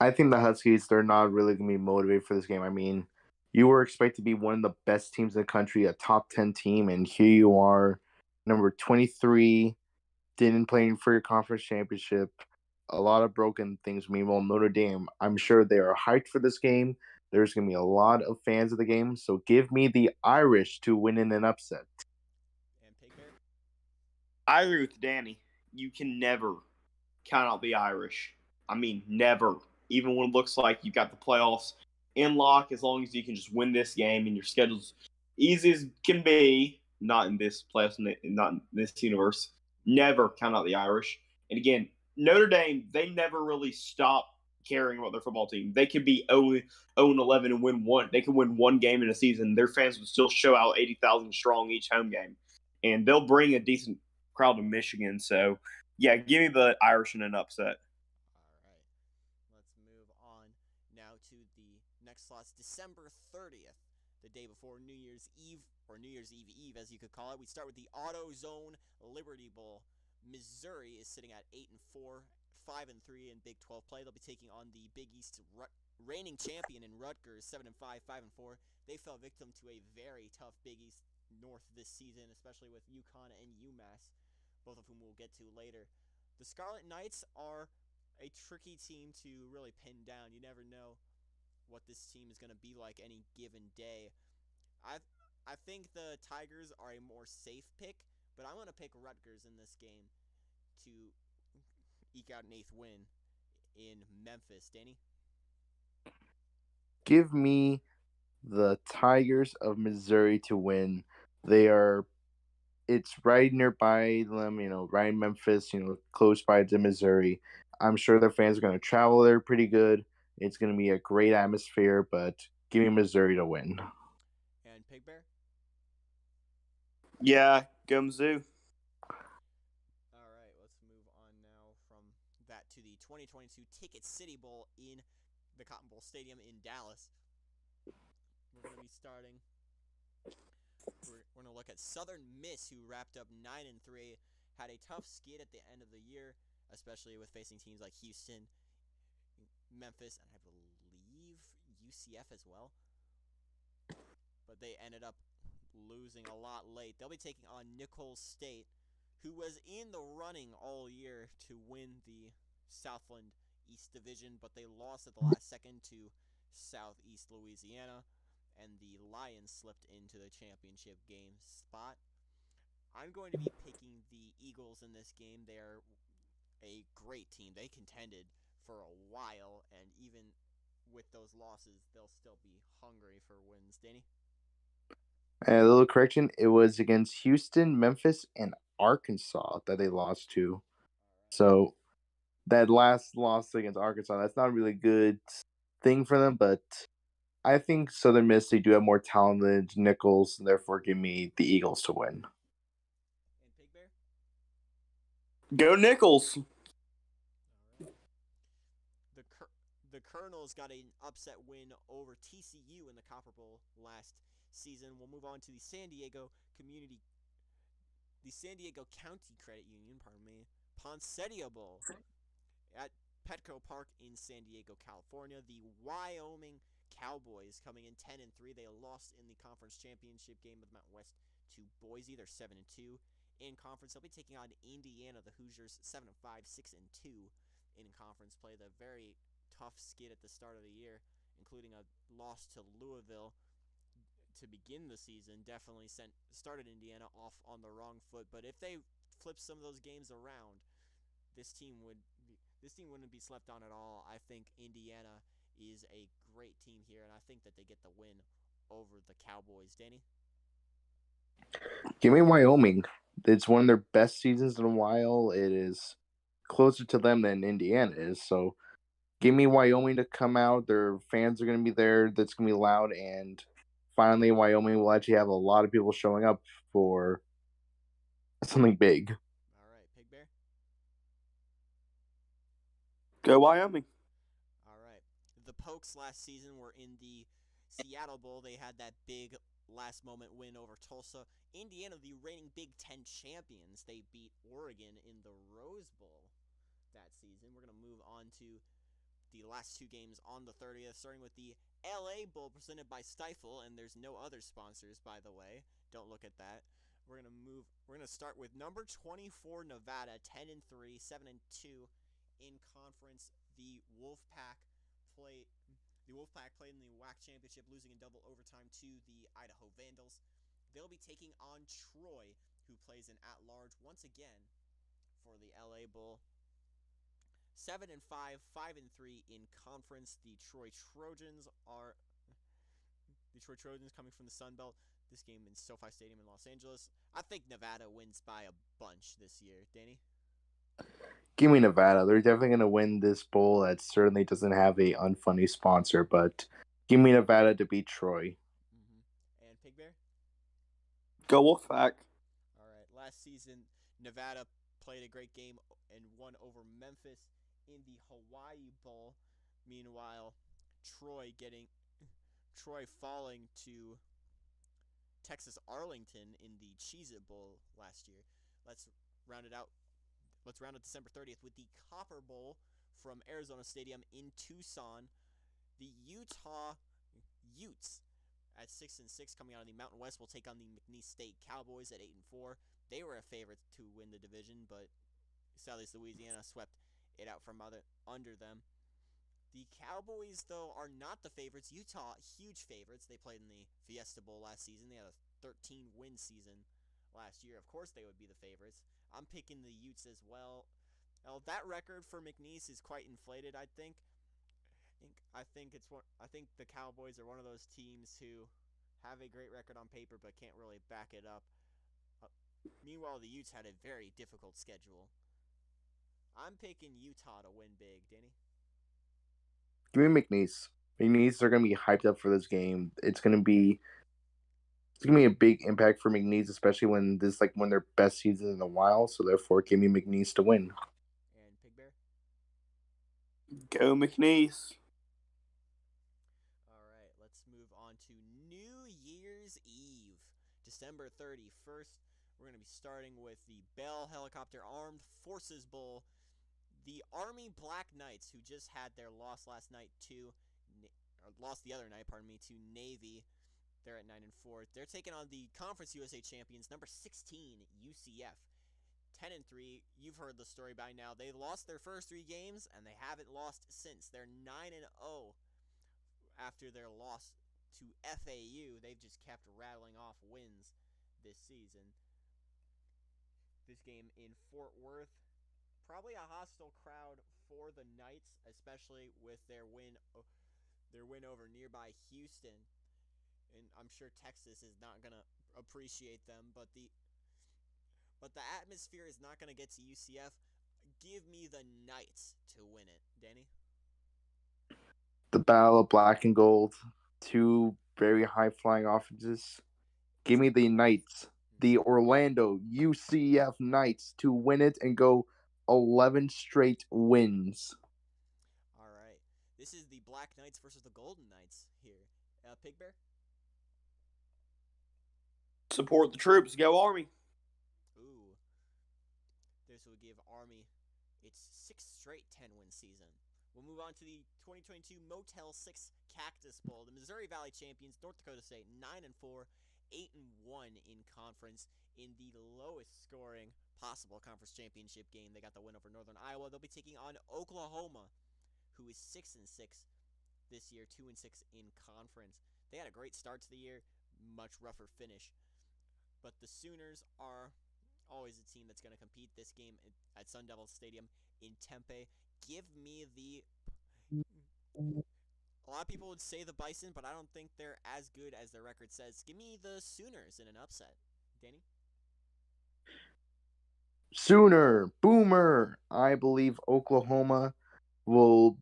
I think the Huskies, they're not really going to be motivated for this game. I mean, you were expected to be one of the best teams in the country, a top 10 team, and here you are, number 23, didn't play for your conference championship. A lot of broken things. Meanwhile, Notre Dame, I'm sure they are hyped for this game. There's going to be a lot of fans of the game, so give me the Irish to win in an upset.
And Pig Bear?
I agree with Danny. You can never count out the Irish. I mean, never. Even when it looks like you've got the playoffs in lock, as long as you can just win this game and your schedule's easy as can be, not in this playoffs, not in this universe, never count out the Irish. And again, Notre Dame, they never really stop caring about their football team. They could be 0-11 and win one. They could win one game in a season. Their fans would still show out 80,000 strong each home game. And they'll bring a decent crowd to Michigan. So, yeah, give me the Irish in an upset.
All right. Let's move on now to the next slot. December 30th, the day before New Year's Eve, or New Year's Eve as you could call it. We start with the AutoZone Liberty Bowl. Missouri is sitting at 8-4, 5-3 in Big 12 play. They'll be taking on the Big East reigning champion in Rutgers, 7-5, 5-4. They fell victim to a very tough Big East North this season, especially with UConn and UMass, both of whom we'll get to later. The Scarlet Knights are a tricky team to really pin down. You never know what this team is going to be like any given day. I think the Tigers are a more safe pick, but I'm going to pick Rutgers in this game to eke out an 8th win in Memphis. Danny?
Give me the Tigers of Missouri to win. It's right nearby them, right in Memphis, close by to Missouri. I'm sure their fans are going to travel there pretty good. It's going to be a great atmosphere, but give me Missouri to win.
And Pig Bear?
Yeah, go Mizzou.
All right, let's move on now from that to the 2022 Ticket City Bowl in the Cotton Bowl Stadium in Dallas. We're going to be starting. We're going to look at Southern Miss, who wrapped up 9-3, had a tough skid at the end of the year, especially with facing teams like Houston, Memphis, and I believe UCF as well. But they ended up losing a lot late. They'll be taking on Nicholls State, who was in the running all year to win the Southland East Division, but they lost at the last second to Southeast Louisiana, and the Lions slipped into the championship game spot. I'm going to be picking the Eagles in this game. They are a great team. They contended for a while, and even with those losses, they'll still be hungry for wins. Danny?
A little correction, it was against Houston, Memphis, and Arkansas that they lost to. So that last loss against Arkansas, that's not a really good thing for them, but I think Southern Miss, they do have more talent than Nicholls, and therefore give me the Eagles to win.
And Pig Bear?
Go Nicholls.
The Colonels got an upset win over TCU in the Copper Bowl last season. We'll move on to the San Diego County Credit Union, Poinsettia Bowl at Petco Park in San Diego, California. The Wyoming Cowboys coming in 10-3. They lost in the conference championship game with Mountain West to Boise. They're 7-2 in conference. They'll be taking on Indiana, the Hoosiers, 7-5, 6-2 in conference play. The very tough skid at the start of the year, including a loss to Louisville to begin the season, definitely started Indiana off on the wrong foot. But if they flip some of those games around, this team wouldn't be slept on at all. I think Indiana is a great team here, and I think that they get the win over the Cowboys. Danny?
Give me Wyoming. It's one of their best seasons in a while. It is closer to them than Indiana is, so give me Wyoming to come out. Their fans are going to be there. That's going to be loud. And finally, Wyoming will actually have a lot of people showing up for Something big.
All right, Pig Bear.
Go Wyoming.
All right. The Pokes last season were in the Seattle Bowl. They had that big last moment win over Tulsa. Indiana, the reigning Big Ten champions, they beat Oregon in the Rose Bowl that season. We're going to move on to the last two games on the 30th, starting with the LA Bowl presented by Stifle, and there's no other sponsors, by the way. Don't look at that. We're going to start with number 24 Nevada, 10-3, 7-2 in conference. The Wolfpack played in the WAC championship, losing in double overtime to the Idaho Vandals. They'll be taking on Troy, who plays an at-large once again for the LA Bowl. 7-5, 5-3 in conference. The Troy Trojans coming from the Sun Belt. This game in SoFi Stadium in Los Angeles. I think Nevada wins by a bunch this year. Danny?
Give me Nevada. They're definitely going to win this bowl. That certainly doesn't have a unfunny sponsor, but give me Nevada to beat Troy.
Mm-hmm. And Pig Bear?
Go Wolfpack.
All right. Last season, Nevada played a great game and won over Memphis in the Hawaii Bowl. Meanwhile, Troy falling to Texas Arlington in the Cheez-It Bowl last year. Let's round it out December 30th with the Copper Bowl from Arizona Stadium in Tucson. The Utah Utes at 6-6 coming out of the Mountain West will take on the McNeese State Cowboys at 8-4. They were a favorite to win the division, but Southeast Louisiana swept it out from under them. The Cowboys, though, are not the favorites. Utah, huge favorites. They played in the Fiesta Bowl last season. They had a 13-win season last year. Of course they would be the favorites. I'm picking the Utes as well. Now, that record for McNeese is quite inflated, I think. I think the Cowboys are one of those teams who have a great record on paper but can't really back it up. Meanwhile, the Utes had a very difficult schedule. I'm picking Utah to win big. Danny?
Give me McNeese. McNeese are going to be hyped up for this game. It's going to be a big impact for McNeese, especially when this is like one of their best seasons in a while. So therefore, give me McNeese to win.
And Pig Bear?
Go McNeese.
All right, let's move on to New Year's Eve, December 31st. We're going to be starting with the Bell Helicopter Armed Forces Bowl. The Army Black Knights, who just had their loss the other night, to Navy. They're at 9-4. They're taking on the Conference USA champions, number 16, UCF. 10-3. You've heard the story by now. They lost their first 3 games, and they haven't lost since. They're 9-0 after their loss to FAU. They've just kept rattling off wins this season. This game in Fort Worth. Probably a hostile crowd for the Knights, especially with their win over nearby Houston. And I'm sure Texas is not going to appreciate them, but the atmosphere is not going to get to UCF. Give me the Knights to win it. Danny?
The Battle of Black and Gold. 2 very high-flying offenses. Give me the Knights. The Orlando UCF Knights to win it and go 11 straight wins.
All right. This is the Black Knights versus the Golden Knights here. Pig Bear?
Support the troops. Go Army.
Ooh. This will give Army its 6th straight 10-win season. We'll move on to the 2022 Motel 6 Cactus Bowl. The Missouri Valley champions, North Dakota State, 9-4, 8-1 in conference. In the lowest scoring possible conference championship game, they got the win over Northern Iowa. They'll be taking on Oklahoma, who is 6-6 this year, 2-6 in conference. They had a great start to the year, much rougher finish. But the Sooners are always a team that's going to compete this game at Sun Devil Stadium in Tempe. Give me a lot of people would say the Bison, but I don't think they're as good as their record says. Give me the Sooners in an upset. Danny?
Sooner, Boomer. I believe Oklahoma will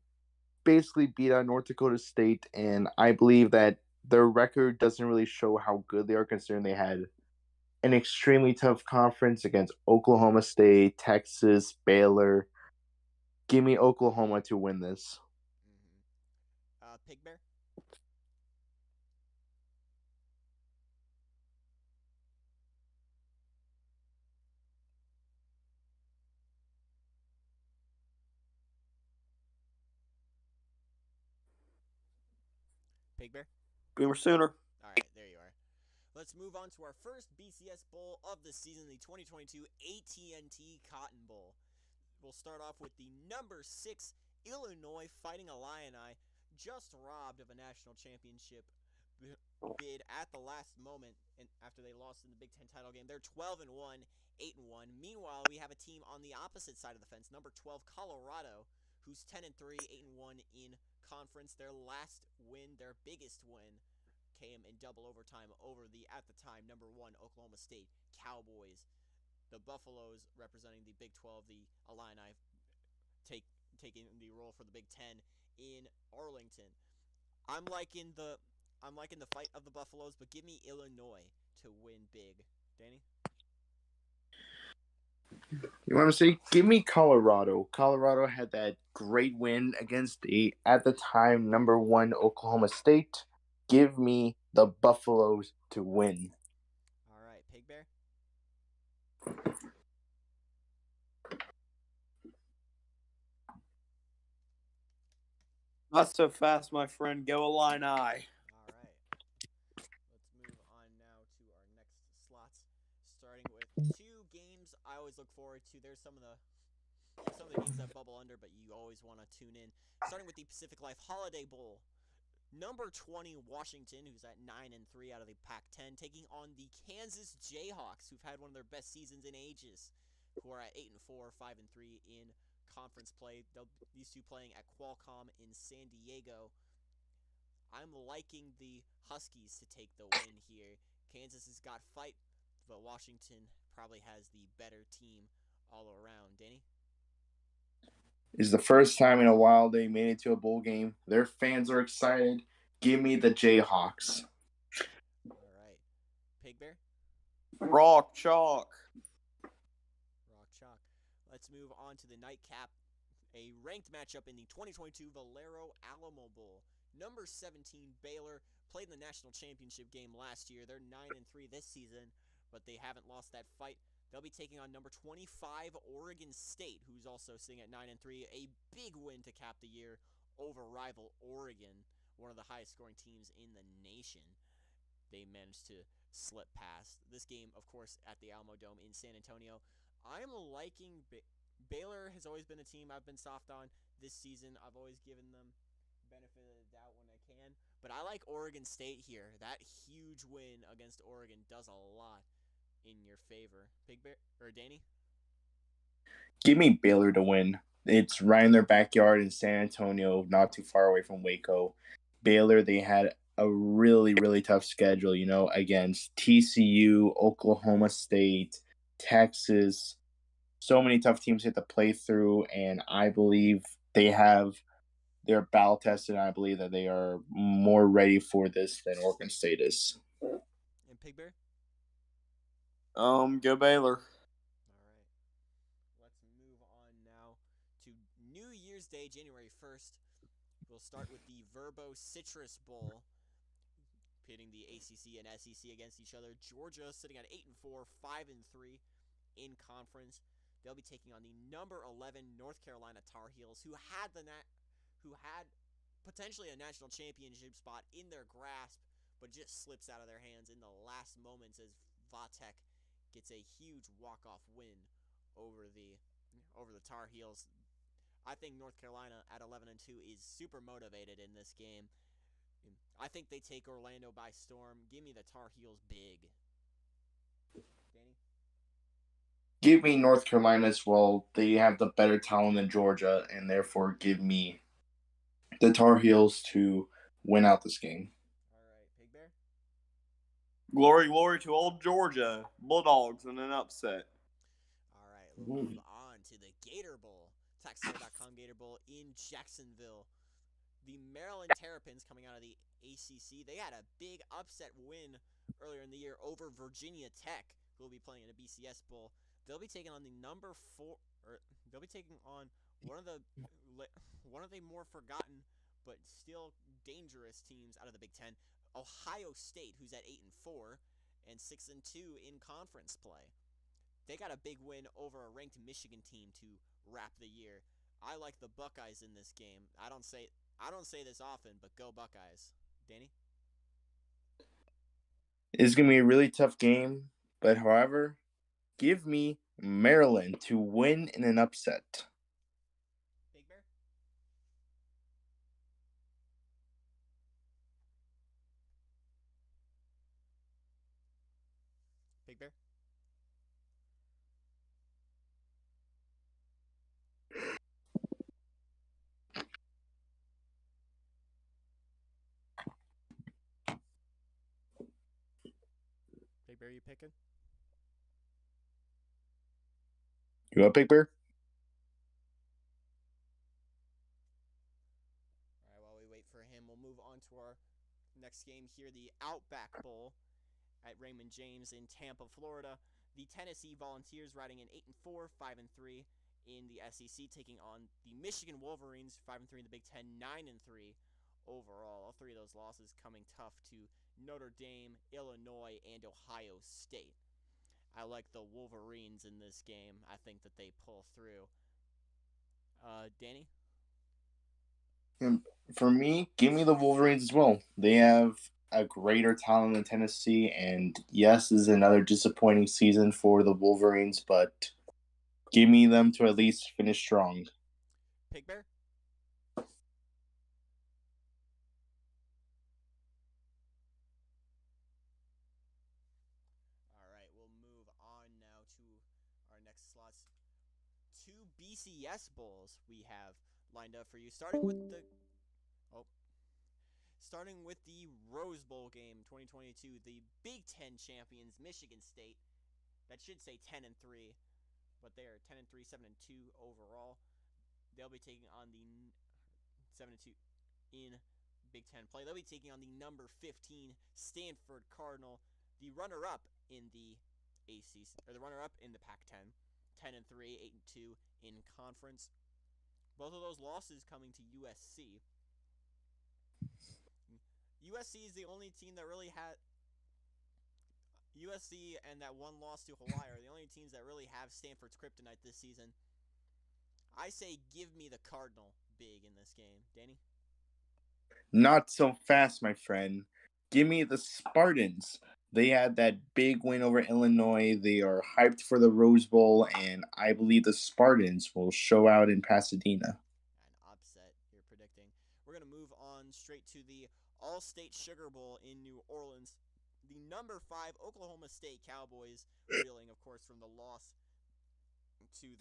basically beat out North Dakota State, and I believe that their record doesn't really show how good they are, considering they had an extremely tough conference against Oklahoma State, Texas, Baylor. Give me Oklahoma to win this.
Pig Bear? Pig Bear?
Boomer Sooner.
All right, there you are. Let's move on to our first BCS Bowl of the season, the 2022 AT&T Cotton Bowl. We'll start off with the number 6 Illinois Fighting Illini, just robbed of a national championship bid at the last moment and after they lost in the Big Ten title game. They're 12-1, 8-1. Meanwhile, we have a team on the opposite side of the fence, number 12 Colorado, who's 10-3, 8-1 in conference. Their last win, their biggest win, came in double overtime over the, at the time, number 1 Oklahoma State Cowboys. The Buffaloes representing the Big 12, the Illini taking the role for the Big 10 in Arlington. I'm liking the fight of the Buffaloes, but give me Illinois to win big. Danny?
You want to say? Give me Colorado. Colorado had that great win against the, at the time, number 1 Oklahoma State. Give me the Buffaloes to win.
All right, Pig Bear?
Not so fast, my friend. Go Illini.
All right. Let's move on now to our next slots, starting with 2 games I always look forward to. There's some of the games that bubble under, but you always want to tune in. Starting with the Pacific Life Holiday Bowl. Number 20 Washington, who's at 9-3 out of the Pac-10, taking on the Kansas Jayhawks, who've had one of their best seasons in ages, who are at 8-4, 5-3 in conference play. These two playing at Qualcomm in San Diego. I'm liking the Huskies to take the win here. Kansas has got fight, but Washington probably has the better team all around. Danny?
It's the first time in a while they made it to a bowl game. Their fans are excited. Give me the Jayhawks.
All right. Pig Bear?
Rock Chalk.
Rock Chalk. Let's move on to the nightcap. A ranked matchup in the 2022 Valero Alamo Bowl. Number 17 Baylor played in the national championship game last year. They're 9-3 this season, but they haven't lost that fight. They'll be taking on number 25 Oregon State, who's also sitting at 9-3. A big win to cap the year over rival Oregon, one of the highest scoring teams in the nation. They managed to slip past. This game, of course, at the Alamo Dome in San Antonio. I'm liking Baylor has always been a team I've been soft on this season. I've always given them benefit of the doubt when I can. But I like Oregon State here. That huge win against Oregon does a lot in your favor. Pig Bear or Danny?
Give me Baylor to win. It's right in their backyard in San Antonio, not too far away from Waco. Baylor, they had a really, really tough schedule, you know, against TCU, Oklahoma State, Texas. So many tough teams hit to play through, and I believe they're battle tested, and I believe that they are more ready for this than Oregon State is.
And Pig Bear?
Go Baylor.
All right. Let's move on now to New Year's Day, January 1st. We'll start with the Verbo Citrus Bowl, pitting the ACC and SEC against each other. Georgia sitting at 8-4, 5-3 in conference. They'll be taking on the number 11 North Carolina Tar Heels, who had potentially a national championship spot in their grasp, but just slips out of their hands in the last moments as Vatek gets a huge walk-off win over the Tar Heels. I think North Carolina at 11-2 is super motivated in this game. I think they take Orlando by storm. Give me the Tar Heels big. Danny?
Give me North Carolina as well. They have the better talent than Georgia, and therefore give me the Tar Heels to win out this game.
All right, Pig Bear?
Glory, glory to old Georgia Bulldogs in an upset.
All right, we'll move on to the Gator Bowl. Taxair.com Gator Bowl in Jacksonville. The Maryland Terrapins coming out of the ACC. They had a big upset win earlier in the year over Virginia Tech, who will be playing in a BCS Bowl. They'll be taking on the number 4, or they'll be taking on one of the more forgotten but still dangerous teams out of the Big Ten, Ohio State, who's at 8-4 and 6-2 in conference play. They got a big win over a ranked Michigan team to wrap the year. I like the Buckeyes in this game. I don't say this often, but go Buckeyes. Danny?
It's going to be a really tough game, but however, give me Maryland to win in an upset.
Big Bear? Big Bear? Big Bear, you picking?
You up, Big Bear?
All right, while we wait for him, we'll move on to our next game here, the Outback Bowl at Raymond James in Tampa, Florida. The Tennessee Volunteers riding in 8-4, 5-3 in the SEC, taking on the Michigan Wolverines, 5-3 in the Big Ten, 9-3 overall. All three of those losses coming tough to Notre Dame, Illinois, and Ohio State. I like the Wolverines in this game. I think that they pull through. Danny?
For me, give me the Wolverines as well. They have a greater talent than Tennessee, and yes, this is another disappointing season for the Wolverines, but give me them to at least finish strong.
Pig Bear? All right, we'll move on now to our next slots. 2 BCS Bowls we have lined up for you, starting with the Rose Bowl game 2022, the Big Ten champions, Michigan State. That should say 10-3, but they are 10-3, 7-2 overall. They'll be taking on the 7-2 in Big Ten play. They'll be taking on the number 15 Stanford Cardinal, the runner-up in the ACC, or the runner-up in the Pac-10, 10-3, 8-2 in conference. Both of those losses coming to USC. USC is the only team that really had USC, and that one loss to Hawaii are the only teams that really have Stanford's kryptonite this season. I say give me the Cardinal big in this game. Danny?
Not so fast, my friend. Give me the Spartans. They had that big win over Illinois. They are hyped for the Rose Bowl, and I believe the Spartans will show out in Pasadena.
An upset you're predicting. We're going to move on straight to the All-State Sugar Bowl in New Orleans. The number 5 Oklahoma State Cowboys, reeling, of course, from the loss to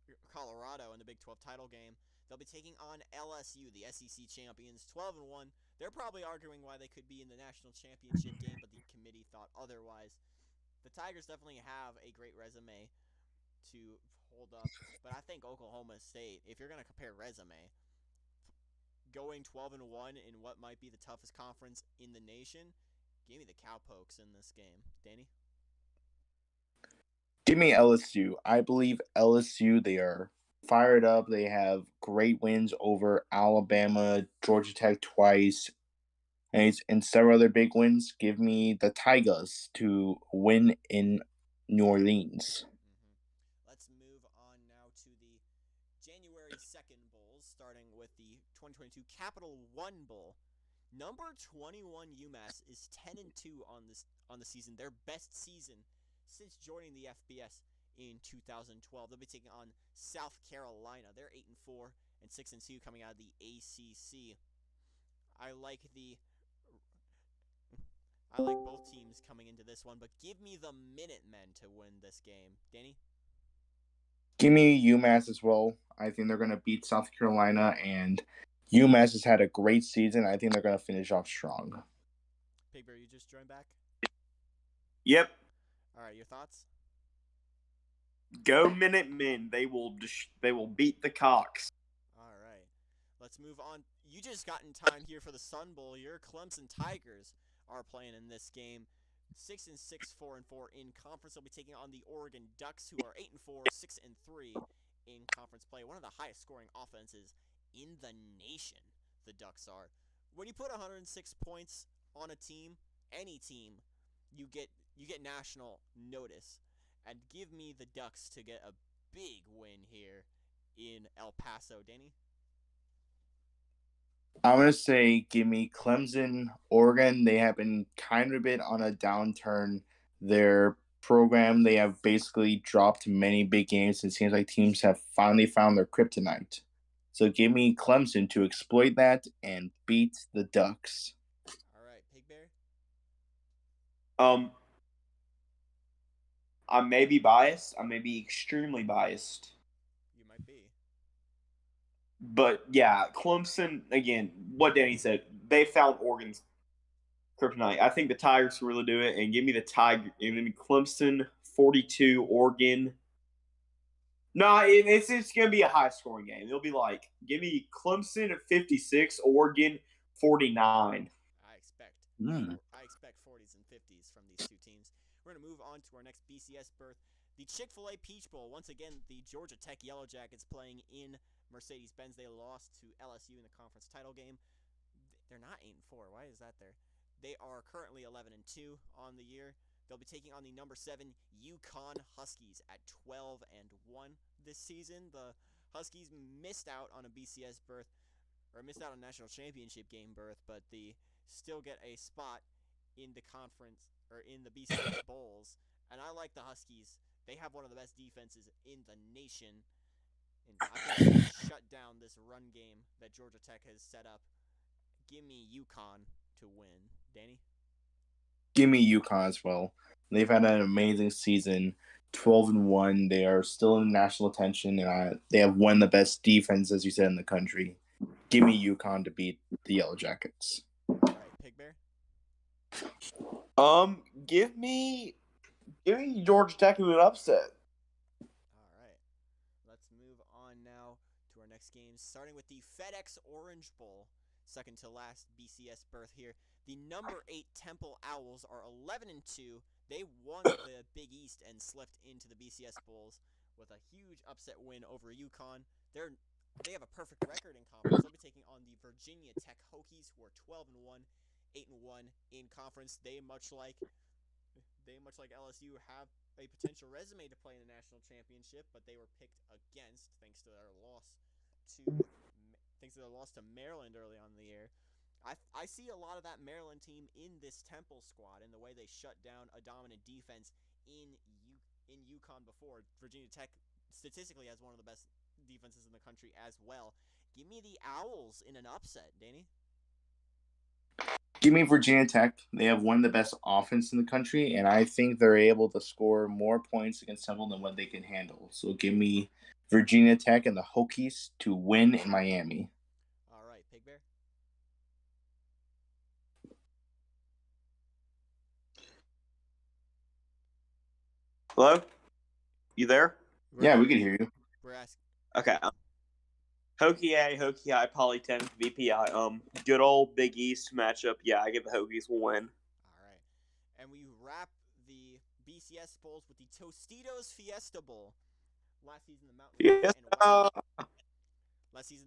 their Colorado in the Big 12 title game. They'll be taking on LSU, the SEC champions, 12-1. They're probably arguing why they could be in the national championship game, but the committee thought otherwise. The Tigers definitely have a great resume to hold up, but I think Oklahoma State, if you're going to compare resume, going 12-1 in what might be the toughest conference in the nation, give me the Cowpokes in this game. Danny?
Give me LSU. I believe LSU, they are fired up. They have great wins over Alabama, Georgia Tech twice, and several other big wins. Give me the Tigers to win in New Orleans.
Let's move on now to the January 2nd Bowls, starting with the 2022 Capital One Bowl. Number 21 UMass is 10-2 on the season, their best season since joining the FBS in 2012. They'll be taking on South Carolina. They're 8-4 and 6-2 coming out of the ACC. I like both teams coming into this one, but give me the Minutemen to win this game. Danny?
Give me UMass as well. I think they're going to beat South Carolina, and UMass has had a great season. I think they're going to finish off strong.
Pig Bear, you just joined back?
Yep.
All right, your thoughts?
Go Minutemen. They will beat the Cox.
All right. Let's move on. You just got in time here for the Sun Bowl. Your Clemson Tigers are playing in this game. 6-6, 4-4 in conference. They'll be taking on the Oregon Ducks, who are 8-4, 6-3 in conference play. One of the highest scoring offenses in the nation, the Ducks are. When you put 106 points on a team, any team, you get national notice. And give me the Ducks to get a big win here in El Paso. Danny?
I'm going to say give me Clemson, Oregon. They have been kind of a bit on a downturn. Their program, they have basically dropped many big games. It seems like teams have finally found their kryptonite. So give me Clemson to exploit that and beat the Ducks.
All right, Pig Bear?
I may be biased. I may be extremely biased.
You might be.
But yeah, Clemson, again, what Danny said, they found Oregon's kryptonite. I think the Tigers can really do it, and give me the Tiger. Give me Clemson 42, Oregon. No, it's going to be a high scoring game. It'll be like, give me Clemson at 56, Oregon 49.
I expect 40s and 50s from these two teams. We're going to move on to our next BCS berth. The Chick-fil-A Peach Bowl. Once again, the Georgia Tech Yellow Jackets playing in Mercedes-Benz. They lost to LSU in the conference title game. They're not 8-4. Why is that there? They are currently 11-2 on the year. They'll be taking on the number 7 UConn Huskies at 12-1 this season. The Huskies missed out on a BCS berth, or missed out on a national championship game berth, but they still get a spot in the conference, or in the BCS bowls. And I like the Huskies. They have one of the best defenses in the nation. And I think they can shut down this run game that Georgia Tech has set up. Give me UConn to win. Danny?
Give me UConn as well. They've had an amazing season, 12-1. They are still in national attention, and they have one of the best defenses, as you said, in the country. Give me UConn to beat the Yellow Jackets.
All right, Pig Bear?
Give me Georgia Tech in an upset.
All right. Let's move on now to our next game, starting with the FedEx Orange Bowl. Second to last BCS berth here. The number 8 Temple Owls are 11-2. They won the Big East and slipped into the BCS Bowls with a huge upset win over UConn. They have a perfect record in conference. They'll be taking on the Virginia Tech Hokies, who are 12-1, 8-1 in conference. They much like LSU have a potential resume to play in the national championship, but they were picked against thanks to their loss to Maryland early on in the year. I see a lot of that Maryland team in this Temple squad, in the way they shut down a dominant defense in UConn before. Virginia Tech statistically has one of the best defenses in the country as well. Give me the Owls in an upset, Danny.
Give me Virginia Tech. They have one of the best offense in the country, and I think they're able to score more points against Temple than what they can handle. So give me Virginia Tech and the Hokies to win in Miami.
All right, Pig Bear?
Hello? You there?
Yeah, we can hear you.
We're asking.
Okay. Hokie A, Hokie I, Polytech, VPI. Good old Big East matchup. Yeah, I give the Hokies a win.
All right. And we wrap the BCS Bowls with the Tostitos Fiesta Bowl. Last season,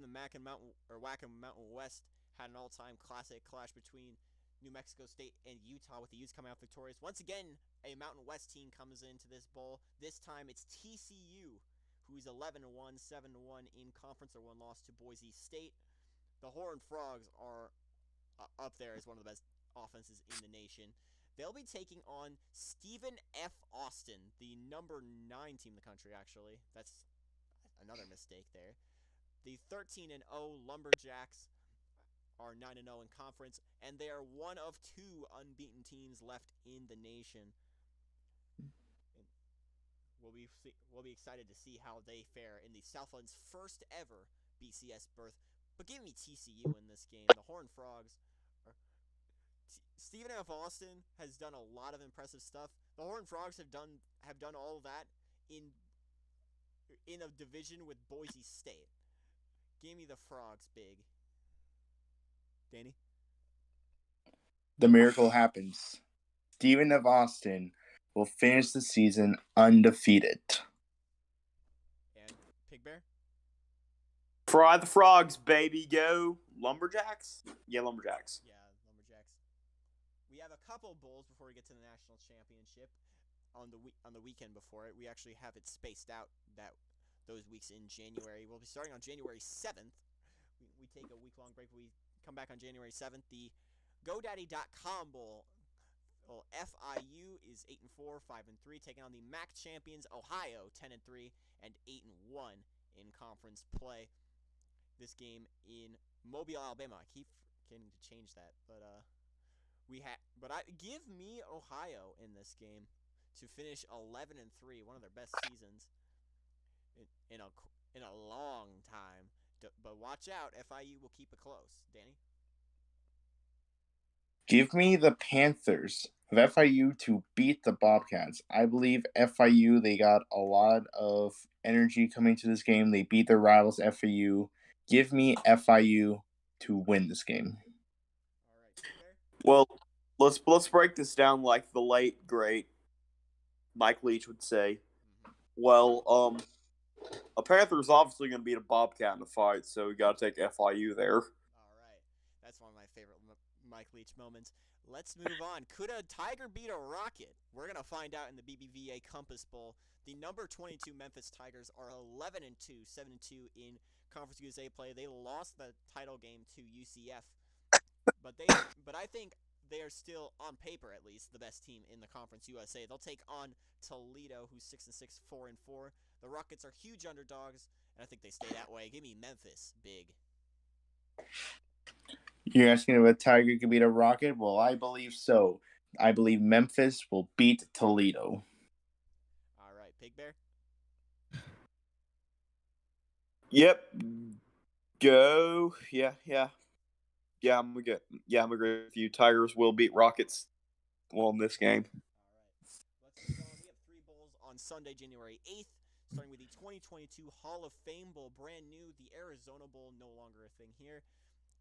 the MAC and WAC and Mountain West had an all-time classic clash between New Mexico State and Utah, with the Utes coming out victorious. Once again, a Mountain West team comes into this bowl. This time it's TCU, who's 11-1, 7-1 in conference. Their one loss to Boise State. The Horned Frogs are up there as one of the best offenses in the nation. They'll be taking on Stephen F. Austin, the number 9 team in the country, actually. That's another mistake there. The 13-0 Lumberjacks are 9-0 in conference, and they are one of 2 unbeaten teams left in the nation. We'll be excited to see how they fare in the Southland's first ever BCS berth. But give me TCU in this game. The Horned Frogs are... Stephen F. Austin has done a lot of impressive stuff. The Horned Frogs have done all of that in a division with Boise State. Give me the Frogs big. Danny?
The miracle happens. Steven of Austin will finish the season undefeated.
And Pig Bear?
Fry the Frogs, baby. Go. Lumberjacks? Yeah, Lumberjacks.
Yeah, Lumberjacks. We have a couple bowls before we get to the national championship. On the weekend before it, we actually have it spaced out those weeks in January. We'll be starting on January 7th. We take a week-long break. We come back on January 7th. The GoDaddy.com Bowl. Well, FIU is 8-4, 5-3, taking on the MAC champions Ohio, 10-3 and 8-1 in conference play. This game in Mobile, Alabama. I keep getting to change that, but give me Ohio in this game to finish 11-3, one of their best seasons in a long time. But watch out, FIU will keep it close. Danny?
Give me the Panthers of FIU to beat the Bobcats. I believe FIU, they got a lot of energy coming to this game. They beat their rivals, FIU. Give me FIU to win this game.
All right, Big Bear?
Well, let's break this down like the late great Mike Leach would say. Well, a Panther's obviously going to beat a Bobcat in a fight, so we got to take FIU there.
All right. That's one of my favorite Mike Leach moments. Let's move on. Could a Tiger beat a Rocket? We're going to find out in the BBVA Compass Bowl. The number 22 Memphis Tigers are 11-2, 7-2 in Conference USA play. They lost the title game to UCF, but I think they are still, on paper at least, the best team in the Conference USA. They'll take on Toledo, who's 6-6, 4-4. The Rockets are huge underdogs, and I think they stay that way. Give me Memphis big.
You're asking if a Tiger can beat a Rocket? Well, I believe so. I believe Memphis will beat Toledo.
All right, Pig Bear?
Yep. Go. Yeah. I'm good. Yeah, I'm agree with you. Tigers will beat Rockets in this game.
All right. Let's move on. We have 3 bowls on Sunday, January 8th, starting with the 2022 Hall of Fame Bowl, brand new. The Arizona Bowl, no longer a thing here.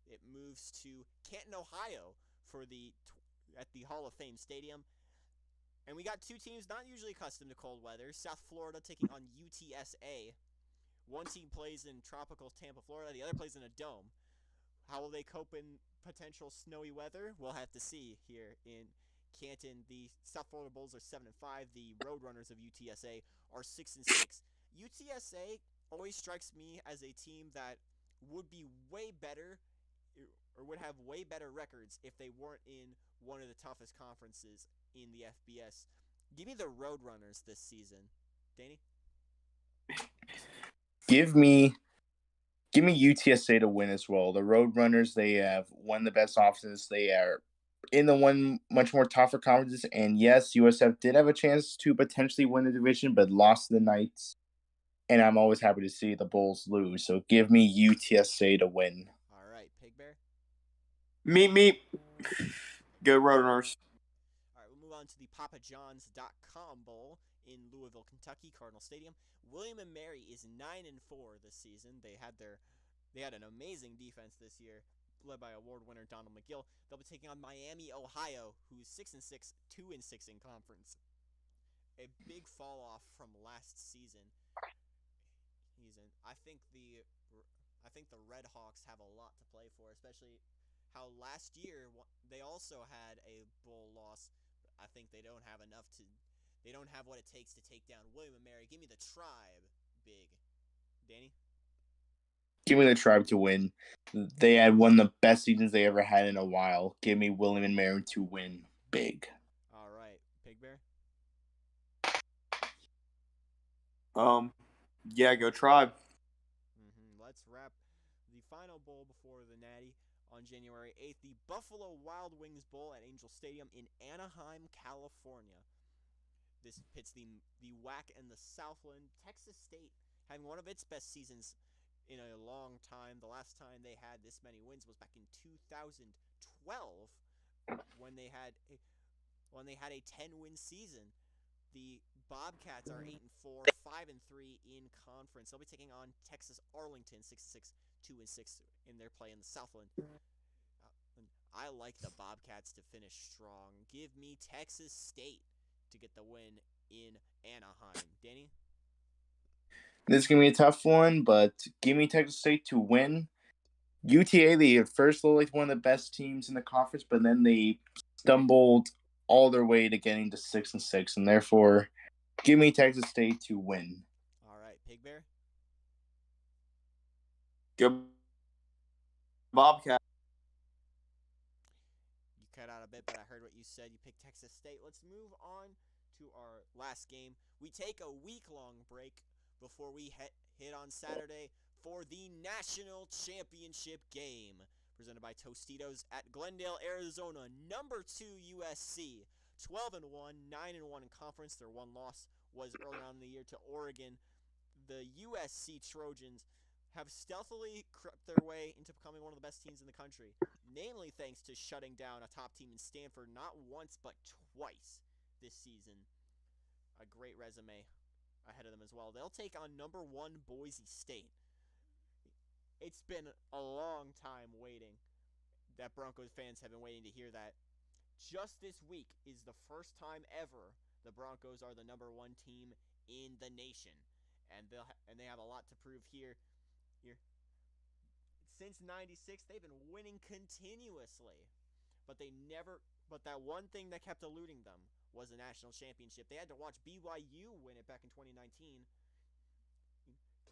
It moves to Canton, Ohio at the Hall of Fame Stadium. And we got 2 teams not usually accustomed to cold weather. South Florida taking on UTSA. One team plays in tropical Tampa, Florida. The other plays in a dome. How will they cope in potential snowy weather? We'll have to see here in Canton. The South Florida Bulls are 7-5. The Roadrunners of UTSA are 6-6. UTSA always strikes me as a team that would be way better or would have way better records if they weren't in one of the toughest conferences in the FBS. Give me the Roadrunners this season. Danny?
Give me UTSA to win as well. The Roadrunners, they have one of the best offenses. They are in the one much more tougher conferences. And yes, USF did have a chance to potentially win the division, but lost to the Knights. And I'm always happy to see the Bulls lose. So give me UTSA to win.
All right, Pig Bear?
Me. Go Roadrunners.
All right, we'll move on to the PapaJohns.com Bowl in Louisville, Kentucky, Cardinal Stadium. William & Mary is 9-4 this season. They had an amazing defense this year, led by award winner Donald McGill. They'll be taking on Miami, Ohio, who's 6-6, 2-6 in conference. A big fall off from last season. I think the Red Hawks have a lot to play for, especially how last year they also had a bowl loss. I think they don't have what it takes to take down William & Mary. Give me the Tribe big. Danny?
Give me the Tribe to win. They had one of the best seasons they ever had in a while. Give me William & Mary to win big.
All right, Pig Bear?
Yeah, go Tribe.
Let's wrap the final bowl before the Natty on January 8th. The Buffalo Wild Wings Bowl at Angel Stadium in Anaheim, California. This pits the WAC and the Southland. Texas State having one of its best seasons in a long time. The last time they had this many wins was back in 2012 when they had a 10-win season. The Bobcats are 8-4, 5-3 in conference. They'll be taking on Texas Arlington, 6-6, 2-6 in their play in the Southland. I like the Bobcats to finish strong. Give me Texas State to get the win in Anaheim. Danny?
This is going to be a tough one, but give me Texas State to win. UTA, they at first looked like one of the best teams in the conference, but then they stumbled all their way to getting to 6-6, and therefore, give me Texas State to win.
All right, Pig Bear?
Go Bobcat.
You cut out a bit, but I heard what you said. You picked Texas State. Let's move on to our last game. We take a week-long break before we hit on Saturday for the National Championship game, presented by Tostitos at Glendale, Arizona. Number 2 USC, 12-1, 9-1 in conference. Their one loss was earlier on in the year to Oregon. The USC Trojans have stealthily crept their way into becoming one of the best teams in the country, namely thanks to shutting down a top team in Stanford not once but twice this season. A great resume ahead of them as well. They'll take on number 1 Boise State. It's been a long time waiting. That Broncos fans have been waiting to hear that. Just this week is the first time ever the Broncos are the number 1 team in the nation, and they have a lot to prove here. Since '96, they've been winning continuously, but that one thing that kept eluding them was a national championship. They had to watch BYU win it back in 2019.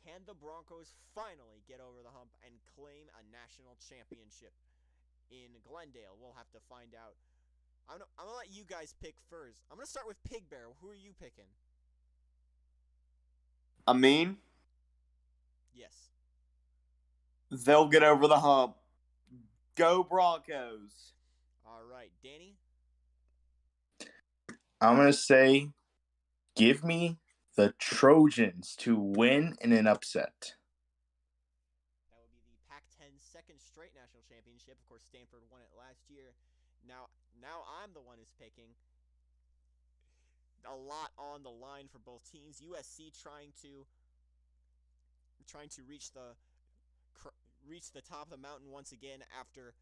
Can the Broncos finally get over the hump and claim a national championship in Glendale? We'll have to find out. I'm gonna let you guys pick first. I'm gonna start with Pig Bear. Who are you picking? Yes.
They'll get over the hump. Go Broncos.
All right, Danny?
I'm going to say, give me the Trojans to win in an upset.
That would be the Pac-10 second straight national championship. Of course, Stanford won it last year. Now I'm the one who's picking. A lot on the line for both teams. USC trying to reach the top of the mountain once again after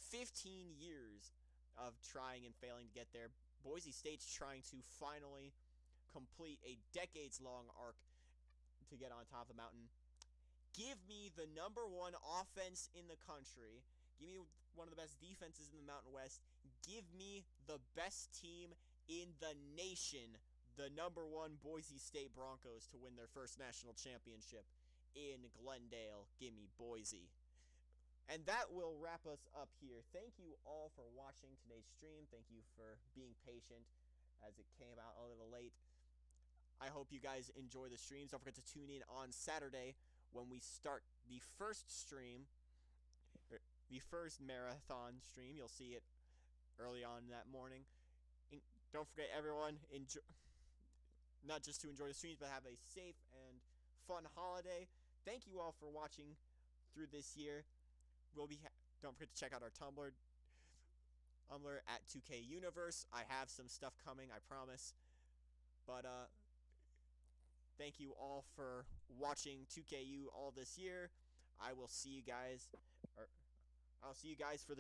15 years of trying and failing to get there. Boise State's trying to finally complete a decades-long arc to get on top of the mountain. Give me the number 1 offense in the country. Give me one of the best defenses in the Mountain West. Give me the best team in the nation, the number 1 Boise State Broncos, to win their first national championship in Glendale. Give me Boise. And that will wrap us up here. Thank you all for watching today's stream. Thank you for being patient as it came out a little late. I hope you guys enjoy the streams. Don't forget to tune in on Saturday when we start the first stream, the first marathon stream. You'll see it early on that morning. And don't forget, everyone, not just to enjoy the streams, but have a safe and fun holiday. Thank you all for watching through this year. Don't forget to check out our Tumblr at 2K Universe. I have some stuff coming, I promise. But thank you all for watching 2KU all this year. I'll see you guys for the